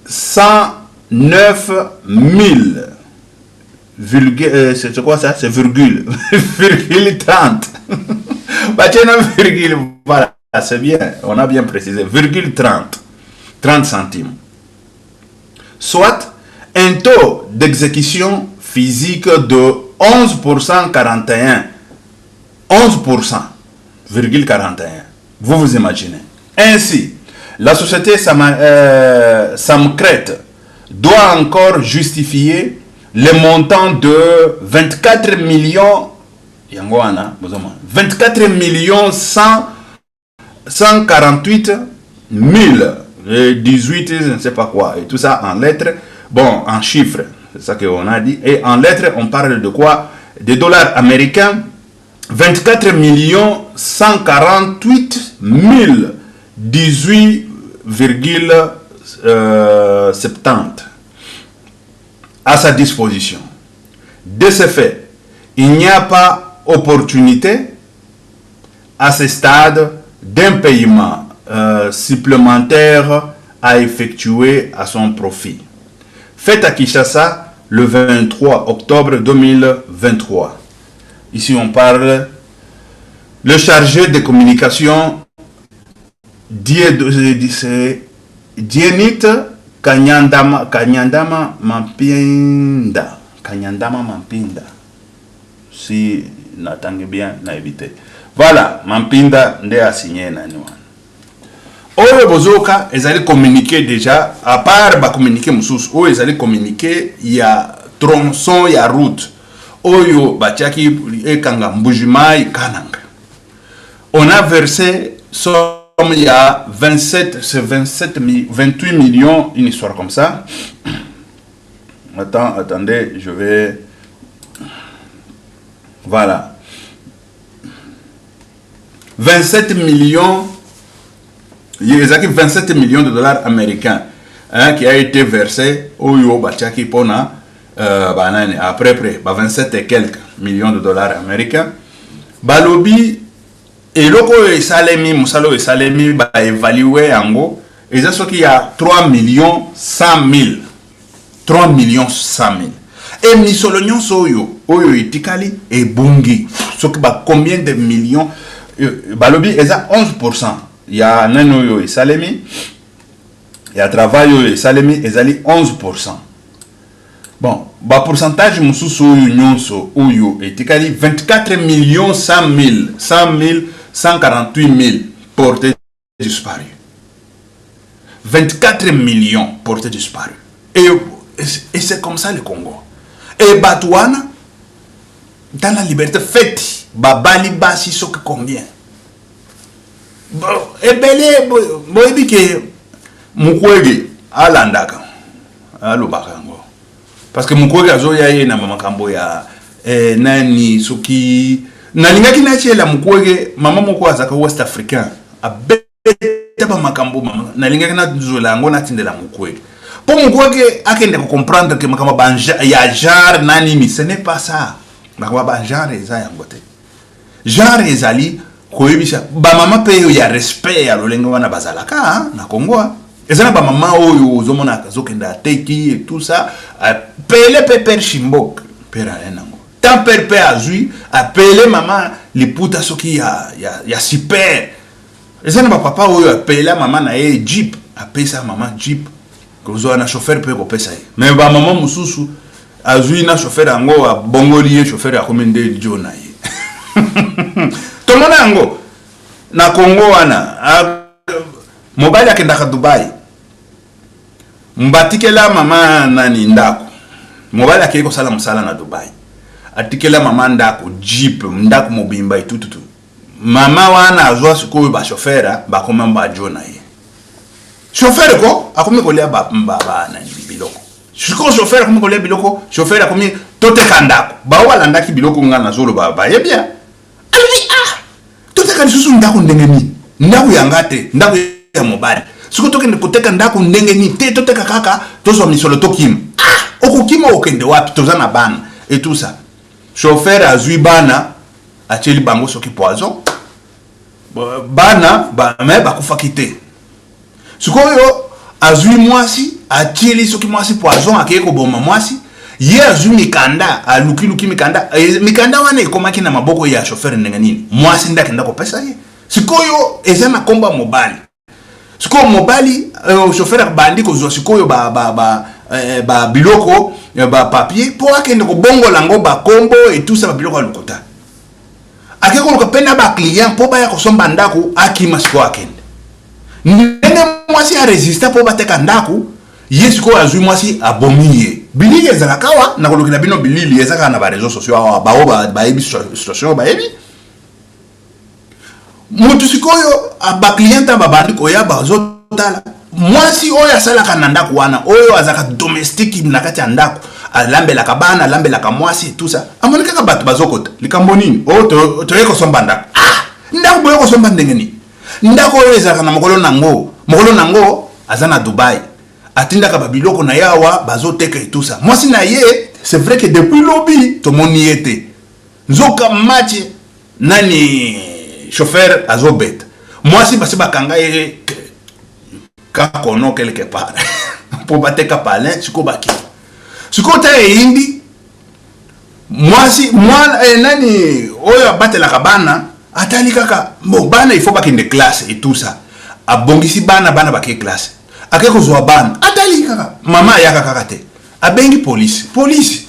109 000 c'est quoi ça? C'est virgule 30. Voilà, c'est bien, on a bien précisé, virgule 30 centimes. Soit un taux d'exécution physique de 11% 41. 11,41. Vous vous imaginez. Ainsi, la société Samcret doit encore justifier le montant de 24 millions 148 000 18, je ne sais pas quoi, et tout ça en lettres, bon, en chiffres, c'est ça qu'on a dit, et en lettres, on parle de quoi? Des dollars américains, 24 148 18,70 à sa disposition. De ce fait, il n'y a pas opportunité à ce stade d'un paiement supplémentaire à effectuer à son profit. Fait à Kinshasa le 23 octobre 2023. Ici on parle le chargé de communication Dienit Kanyandama Mampinda. Si n'attendez bien, n'a évité. Voilà, Mampinda nde a signé nani wana. Oyo bozoka ezali communiquer déjà, à part ba communiquer mususu, oyo ezali communiquer ya tronçon ya route. Oyo batiaki ekanga Mbujimai Kananga. On a versé somme il y a 28 millions, une histoire comme ça. Attendez, je vais... Voilà. 27 millions, il y a 27 millions de dollars américains qui a été versé au Yo Bachaki Pona après 27 et quelques millions de dollars américains. Balobi et loko et salemi musalo et salemi ba évalué en gros et ça ce qu'il y a 3 100 000 3 100 000. Et misolo nyonso oyo itikali et bungi. Soki ba combien de millions balobi eza 11%. Il y a nano yo isalemi. Il y a travail yo isalemi ezali 11%. Bon, ba pourcentage mususu oyo nyonso oyo itikali 24 millions 148 000 portés disparus. 24 millions portés disparus. Et c'est comme ça le Congo. Et Batouana, dans la liberté, fête, Babali Bassi, ce que combien. Bon, et belé, boy, que Mukwege, à l'Andaka, à l'Obakango. Parce que Mukwege a zoya na mamakambo ya, nani, suki, nalingaki na la Mukwege, maman Moko azaka West Africain, a bête ba makambo, nalingaki na zolango na tindela Mukwege. Pour Mukwege, akende comprendre que makamba banja ya genre nani mi, ce n'est pas ça. Makamba banja eza yangote. Genre ezali koyebisa ba mama pe ya respect ya lolengo wana bazalaka na Congo. Ezana ba mama oyo ozomona kazokenda teki et tout ça, appeler Pepper Chimbok, pera enango. Tant Pepper azui, appeler maman liputa soki ya super. Ezana ba papa oyo appeler maman na ye Jeep, apesa maman Jeep. Kozo na chauffeur pe ko pesa. Mais ba maman mususu azui na chauffeur ango a bongoli chauffeur a komende jona ye. Tomona ango na Congo wana mobile akenda ka Dubai. Mbatikela mama nani ndako. Mobile akiko sala msala na Dubai. Atikela mama ndako Jeep ndako mobimba et tout. Mama wana azwa siko ba chauffeur ba komamba jona ye. Chauffeur ko akomi kolia ba nani biloko. Siko chauffeur akomi kolia biloko, chauffeur akomi tote kandako. Ba wala ndaki biloko ngana zolo ba yebia. Ali tote kan susu ndako ndengeni. Ndako yangate, ndako ya mobile. Siko toke ndikoteka ndako ndengeni te tote kaka tozo misolo tokim. Okukima okende wapi tozana bana et tout ça. Chauffeur azui bana acheli bango soki poison. Bana ba me ba kufa kite. Sikoyo azui mwasi achili soki mwasi poison akeko boma mwasi ye azui mikanda aluki mikanda mikanda wana ekomaki na maboko ya chauffeur ndenge nini mwasi ndakenda ko pesa ye sikoyo ezana komba mobali sikoyo mobali chauffeur akabandi ko zo sikoyo ba biloko ba papier po akende ko bongo lango ba kombo et tout ça ba biloko alukota akeko lokapenda ba client po ba ya ko somba ndako akima sikoyo akende ndenge mwasi a résisté pour bateka ndaku yesu ko azui mwasi abomiye bilili ezaka kawa na kolokela bino bilili ezaka na ba réseaux sociaux ba yebi situation ba yebi mutu sikoyo ba client ba bandi ko ya ba zotala mwasi oyo asalaka na ndaku wana oyo azaka domestique na kati ya ndaku alambela kabana alambela ka mwasi tout ça amonika ka bato bazokota likambo nini o to yeko somba ndaku ndaku boyo ko somba ndenge ni ndako oyo ezaka na mokolo nango azana Dubai atindaka babiloko na yawa bazoteka et tout ça mwasi na ye c'est vrai que depuis lobby to moni ete nzoka match nani chauffeur azobet mwasi basi bakanga ye ka kono quelque part pour bateka palin siko baki siko ta indi mwasi nani oyo batelaka bana atali kaka bon bana il faut bakende classe et tout ça abongisi bana bake classe akeko zo bana atali kaka mama ya kaka te abengi police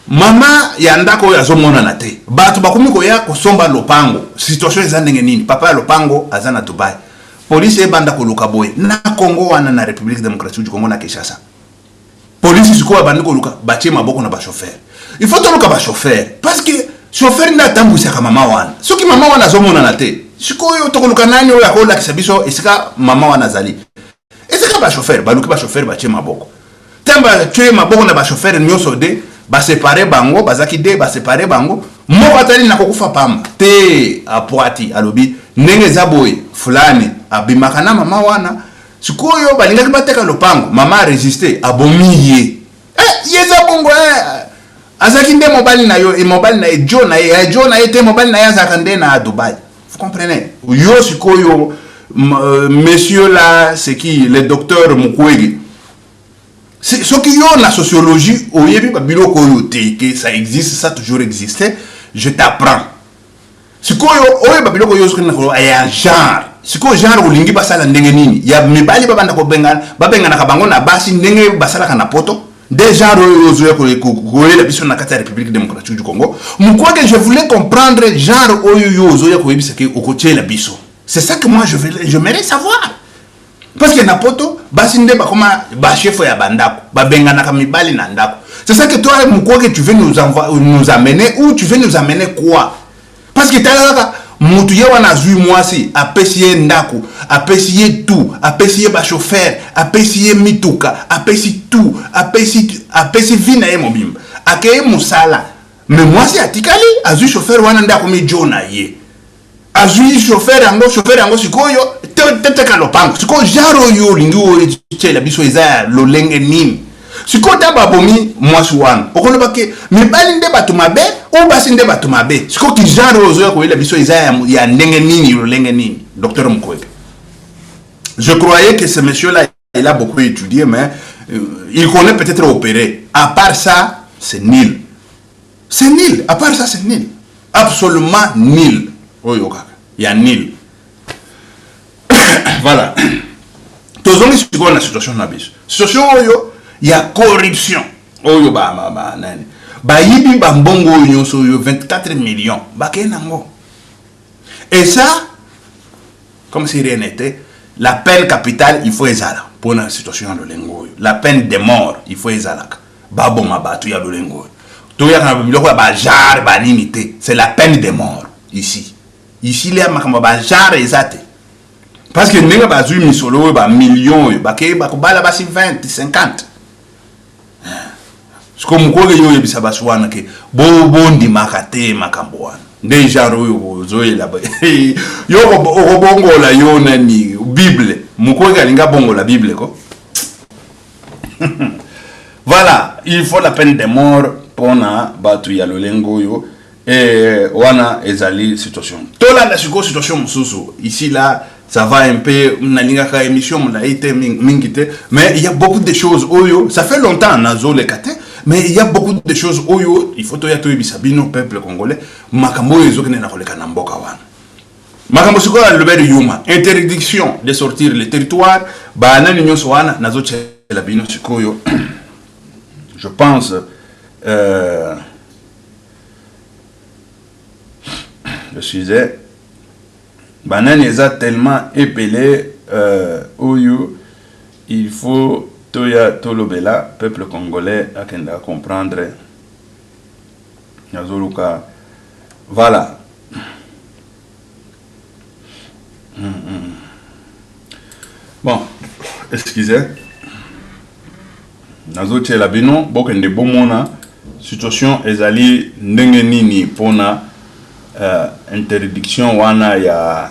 mama ya ndako ya zomona na te bato bakomi ko ya kosomba lopango situation ezandenge nini papa ya lopango azana Dubai police ebanda ko luka boy na Congo wana na République démocratique du Congo na Kinshasa police siko bandi ko luka batie maboko na ba chauffeur il faut to luka ba chauffeur parce que chauffeur na tambusa ka mama wana soki mama wana zomona na te sikoyo tokoluka nani oya kola kisabiso esika mama wana zali esika ba chauffeur baluki ba chauffeur ba tie maboko tamba tie maboko na ba chauffeur nyoso de ba séparer bango bazaki de ba séparer bango mo batali na kokufa pamba te apoati alobi ndenge zaboy fulani abimaka na mama wana sikoyo balingaki bateka lopango mama a résister abomiye yeza bongo azaki nde mobile na yo mobile na jo na ye te mobile na ya zakande na Dubai. Vous comprenez? Yo sikoyo monsieur là c'est qui le docteur Mukwege Ce qui est la sociologie, que ça existe, ça a toujours existé, je t'apprends. Ce qui est un genre. Ce qui est genre, il y a il y a mes bali babanda ko bengal na kabango na basi ndenge basala kana poto. Des genres la biso na kata République démocratique du Congo. Moi que je voulais comprendre genre oyo ko yebisa ke okotie la biso. C'est ça que moi j'aimerais savoir. Parce que na poto basi nde ba koma ba chef ya bandako ba benga na kamibali na ndako. C'est ça que toi mukwa que tu veux nous amener ou tu veux nous amener quoi? Parce que talaka mutu ye wana zui mwasi apesiye ndako apesiye tout apesiye ba chauffeur apesiye mituka apesi tout apesi vina ye mobimba akeye musala mais mwasi atikali azui chauffeur wana ndako me jona ye azui chauffeur yango sikoyo tete kalopango sikoyo jaro yo lingi o chela biso eza lolenge nini sikoyo taba bomi mwasi wana okoloba ke mibali nde bato mabe ou basi nde bato mabe sikoyo ki jaro ozo ko ela biso eza ya ndenge nini lolenge nini docteur Mukwege. Je croyais que ce monsieur là il a beaucoup étudié mais il connaît peut-être opérer. À part ça c'est nul. C'est nul, à part ça c'est nul. Absolument nul. Oyo kaka. Il y a nul. Voilà. Tozongi sikoyo na situation na biso. Situation oyo il y a corruption. Oyo ba nani. Ba yibi ba mbongo oyo so 24 millions. Ba kenango. Et ça comme si rien n'était, la peine capitale il faut ezala pour la situation de lengo. La peine de mort il faut ezala. Ba bon mabatu ya lengo. To ya na biloko ba jar ba nimité, c'est la peine de mort ici. Ici les makamba ba jar ezate. Parce que nenga ba zui misolo ba millions ba ke ba ko bala ba 20 50. Ce que Mukwege yo yebisa baswana ke bondi makate makambo wana déjà royo zoyela ba yo bongola yo nani Bible Mukwege alinga bongola Bible ko. Voilà, il faut la peine de mort pour na batu ya lolengo yo et wana ezali situation tola la situation mususu ici là ça va un peu nalinga ka émission na été mingite mais il y a beaucoup de choses oyo ça fait longtemps nazo le kate mais il y a beaucoup de choses oyo il faut to ya to bisabino peuple congolais makambo ezo kene na koleka na mboka wana makambo sikola lobere yuma interdiction de sortir le territoire ba nani nyoso wana nazo chela bino sikoyo. Je pense je disais banane est tellement épelé oyo il faut toya tolobela peuple congolais akenda comprendre yazoluka voilà. Bon excusez nazo tshela bino bokende bomona situation ezali ndenge nini pona interdiction wana ya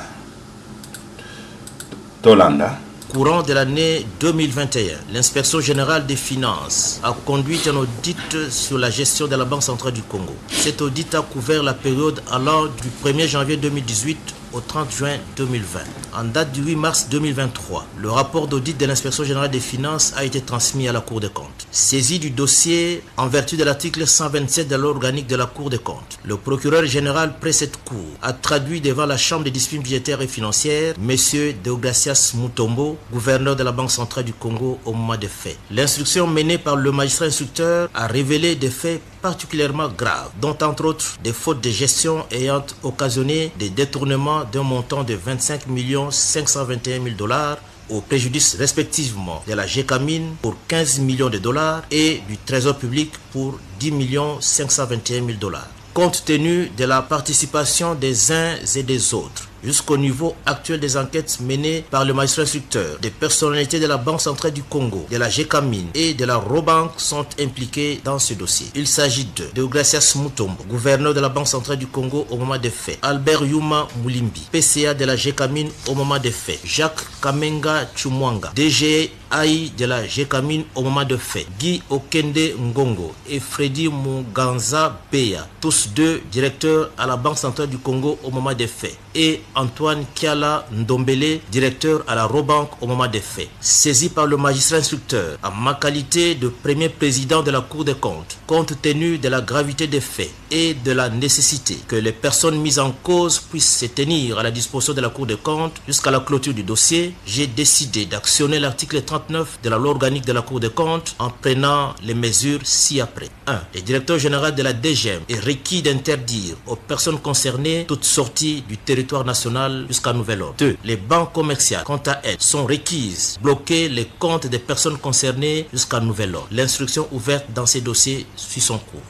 Tolanda. Courant de l'année 2021, l'inspection générale des finances a conduit un audit sur la gestion de la Banque centrale du Congo. Cet audit a couvert la période allant du 1er janvier 2018 au 30 juin 2020. En date du 8 mars 2023, le rapport d'audit de l'inspection générale des finances a été transmis à la Cour des comptes. Saisi du dossier en vertu de l'article 127 de la loi organique de la Cour des comptes, le procureur général près cette cour a traduit devant la Chambre des disciplines budgétaires et financières M. Deogracias Mutombo, gouverneur de la Banque centrale du Congo au moment des faits. L'instruction menée par le magistrat instructeur a révélé des faits particulièrement graves, dont entre autres des fautes de gestion ayant occasionné des détournements d'un montant de 25 521 000 $ au préjudice respectivement de la GECAMIN pour 15 millions de dollars et du Trésor public pour 10 521 000 $. Compte tenu de la participation des uns et des autres, jusqu'au niveau actuel des enquêtes menées par le magistrat instructeur, des personnalités de la Banque centrale du Congo, de la GECAMIN et de la Robank sont impliquées dans ce dossier. Il s'agit de Deogracias Mutombo, gouverneur de la Banque centrale du Congo au moment des faits, Albert Yuma Moulimbi, PCA de la GECAMIN au moment des faits, Jacques Kamenga Chumwanga, DG AI de la GECAMIN au moment de fait, Guy Okende Ngongo et Freddy Muganza Beya, tous deux directeurs à la Banque centrale du Congo au moment des faits. et Antoine Kiala Ndombele, directeur à la Robank au moment des faits. Saisi par le magistrat instructeur en ma qualité de premier président de la Cour des comptes, compte tenu de la gravité des faits et de la nécessité que les personnes mises en cause puissent se tenir à la disposition de la Cour des comptes jusqu'à la clôture du dossier, j'ai décidé d'actionner l'article 39 de la loi organique de la Cour des comptes en prenant les mesures ci-après. 1. Le directeur général de la DGM est requis d'interdire aux personnes concernées toute sortie du territoire national jusqu'à nouvel ordre. 2. Les banques commerciales, quant à elles, sont requises de bloquer les comptes des personnes concernées jusqu'à nouvel ordre. L'instruction ouverte dans ces dossiers suit son cours.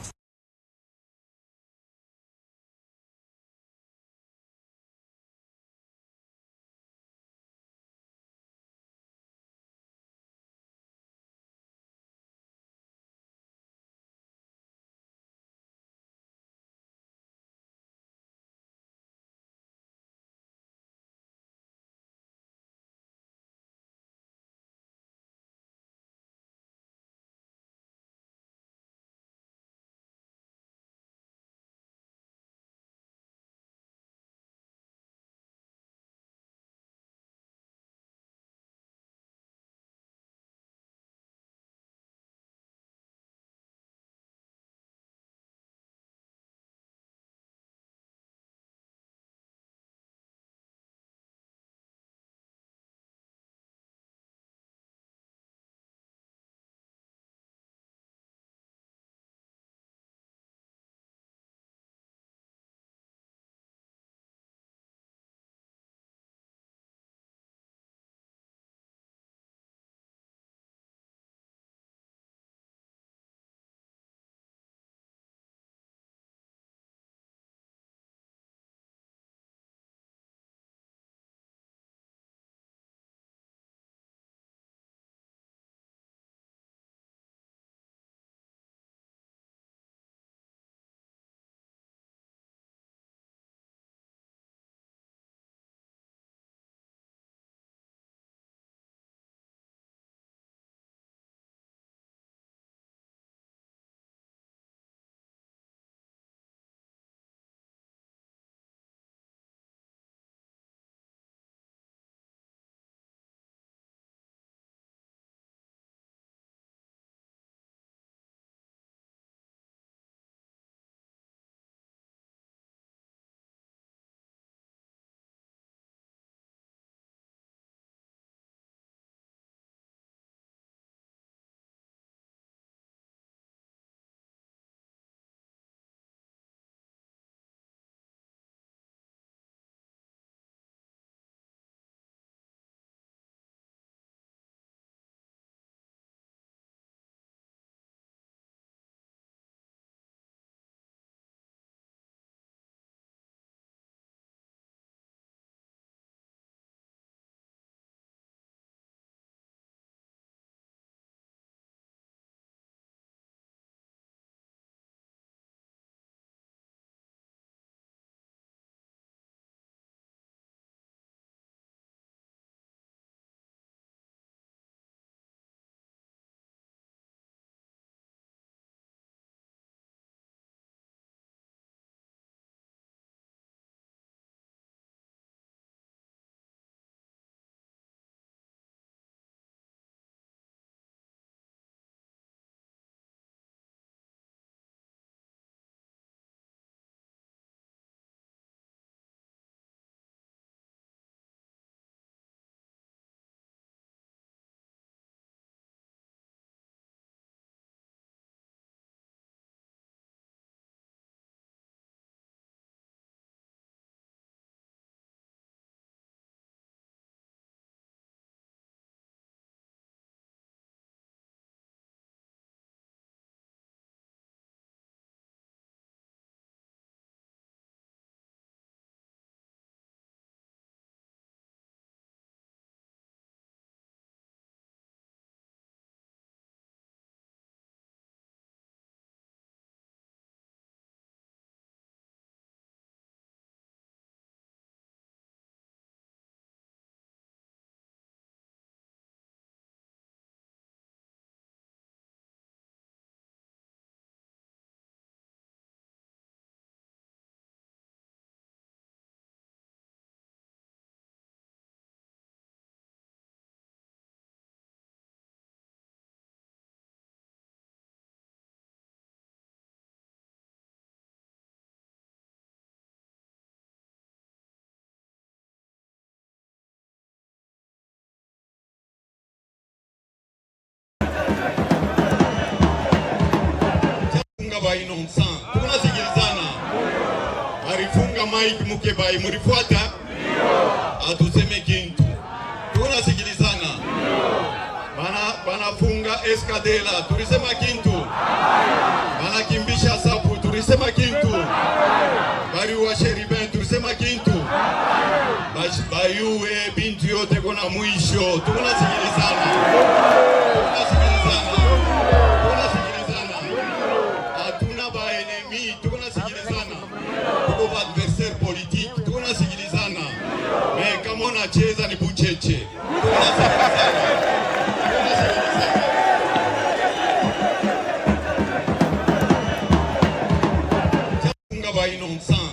ba innocent. Tunasikilizana. Marifunga mic Mukebai murifuata? Atuseme kintu. Tunasikilizana. Banafunga eskadela, tulisema kintu. Banakimbisha sapu, tulisema kintu. Bari wa Sheriben, tulisema kintu. Bayuwe bintu yote kuna mwisho. Tunasikilizana. Tunasikilizana. Tunasikilizana. Hatuna ba enemy, tunasikilizana. Tuko ba adversaire politique, tunasikilizana. Mais kama unacheza ni bucheche. Tunasikilizana. Ba innocent.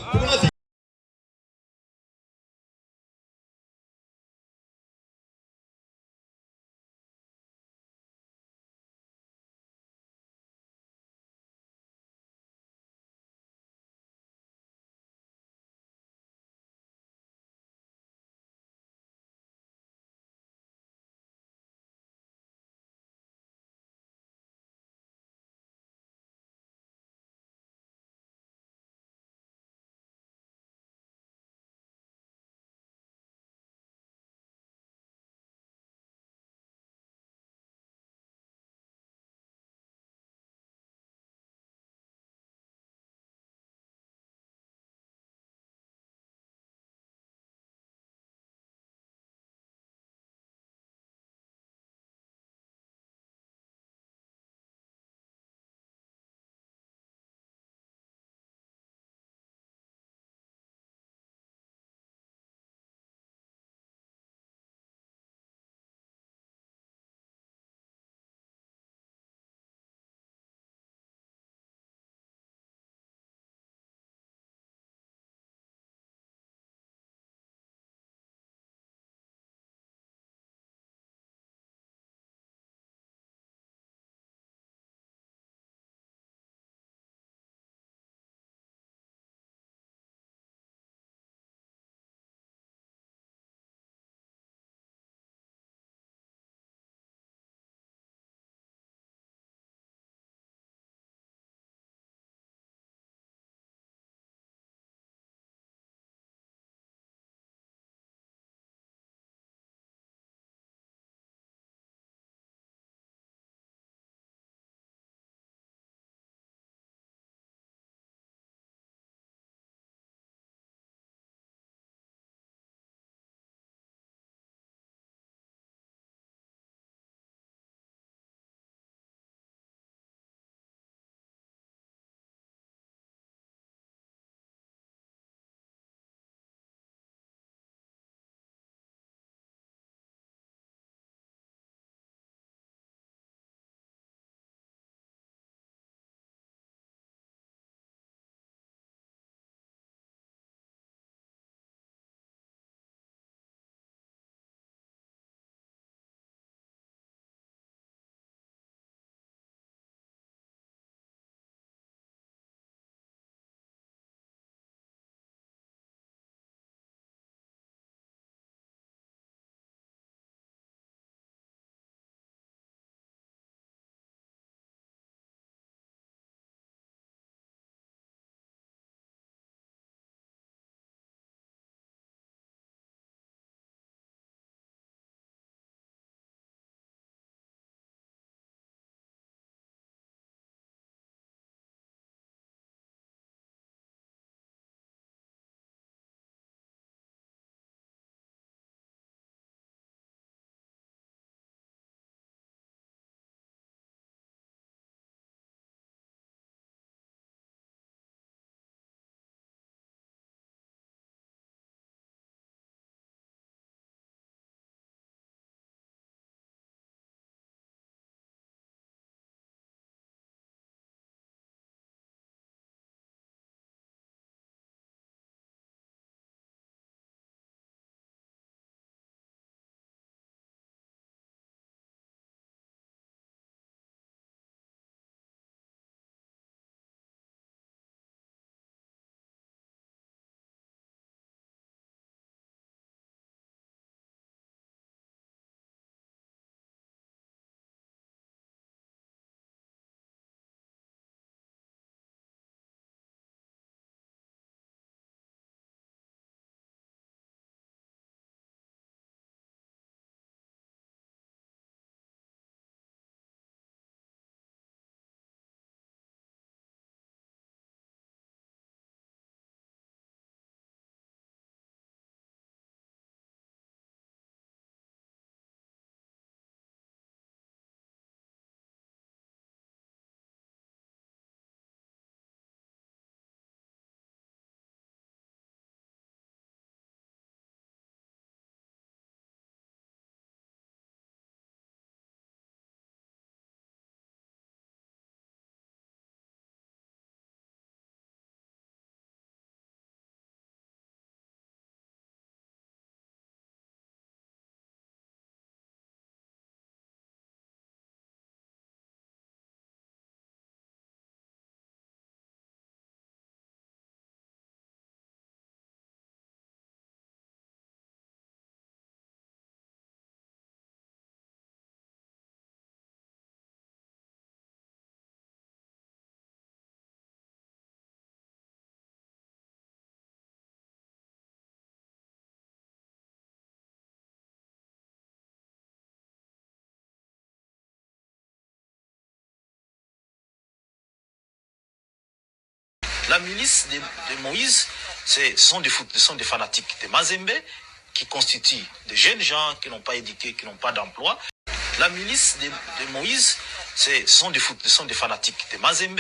La milice de Moïse, ce sont des fanatiques de Mazembe qui constituent des jeunes gens qui n'ont pas éduqué, qui n'ont pas d'emploi. La milice de Moïse, ce sont des fanatiques de Mazembe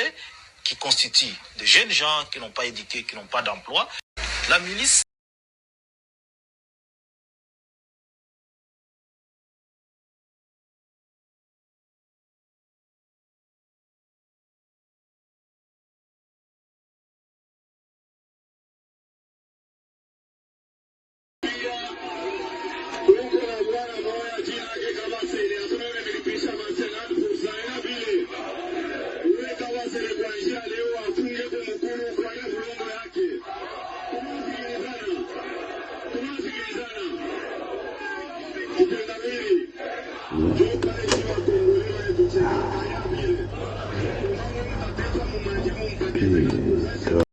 qui constituent des jeunes gens qui n'ont pas éduqué, qui n'ont pas d'emploi. La milice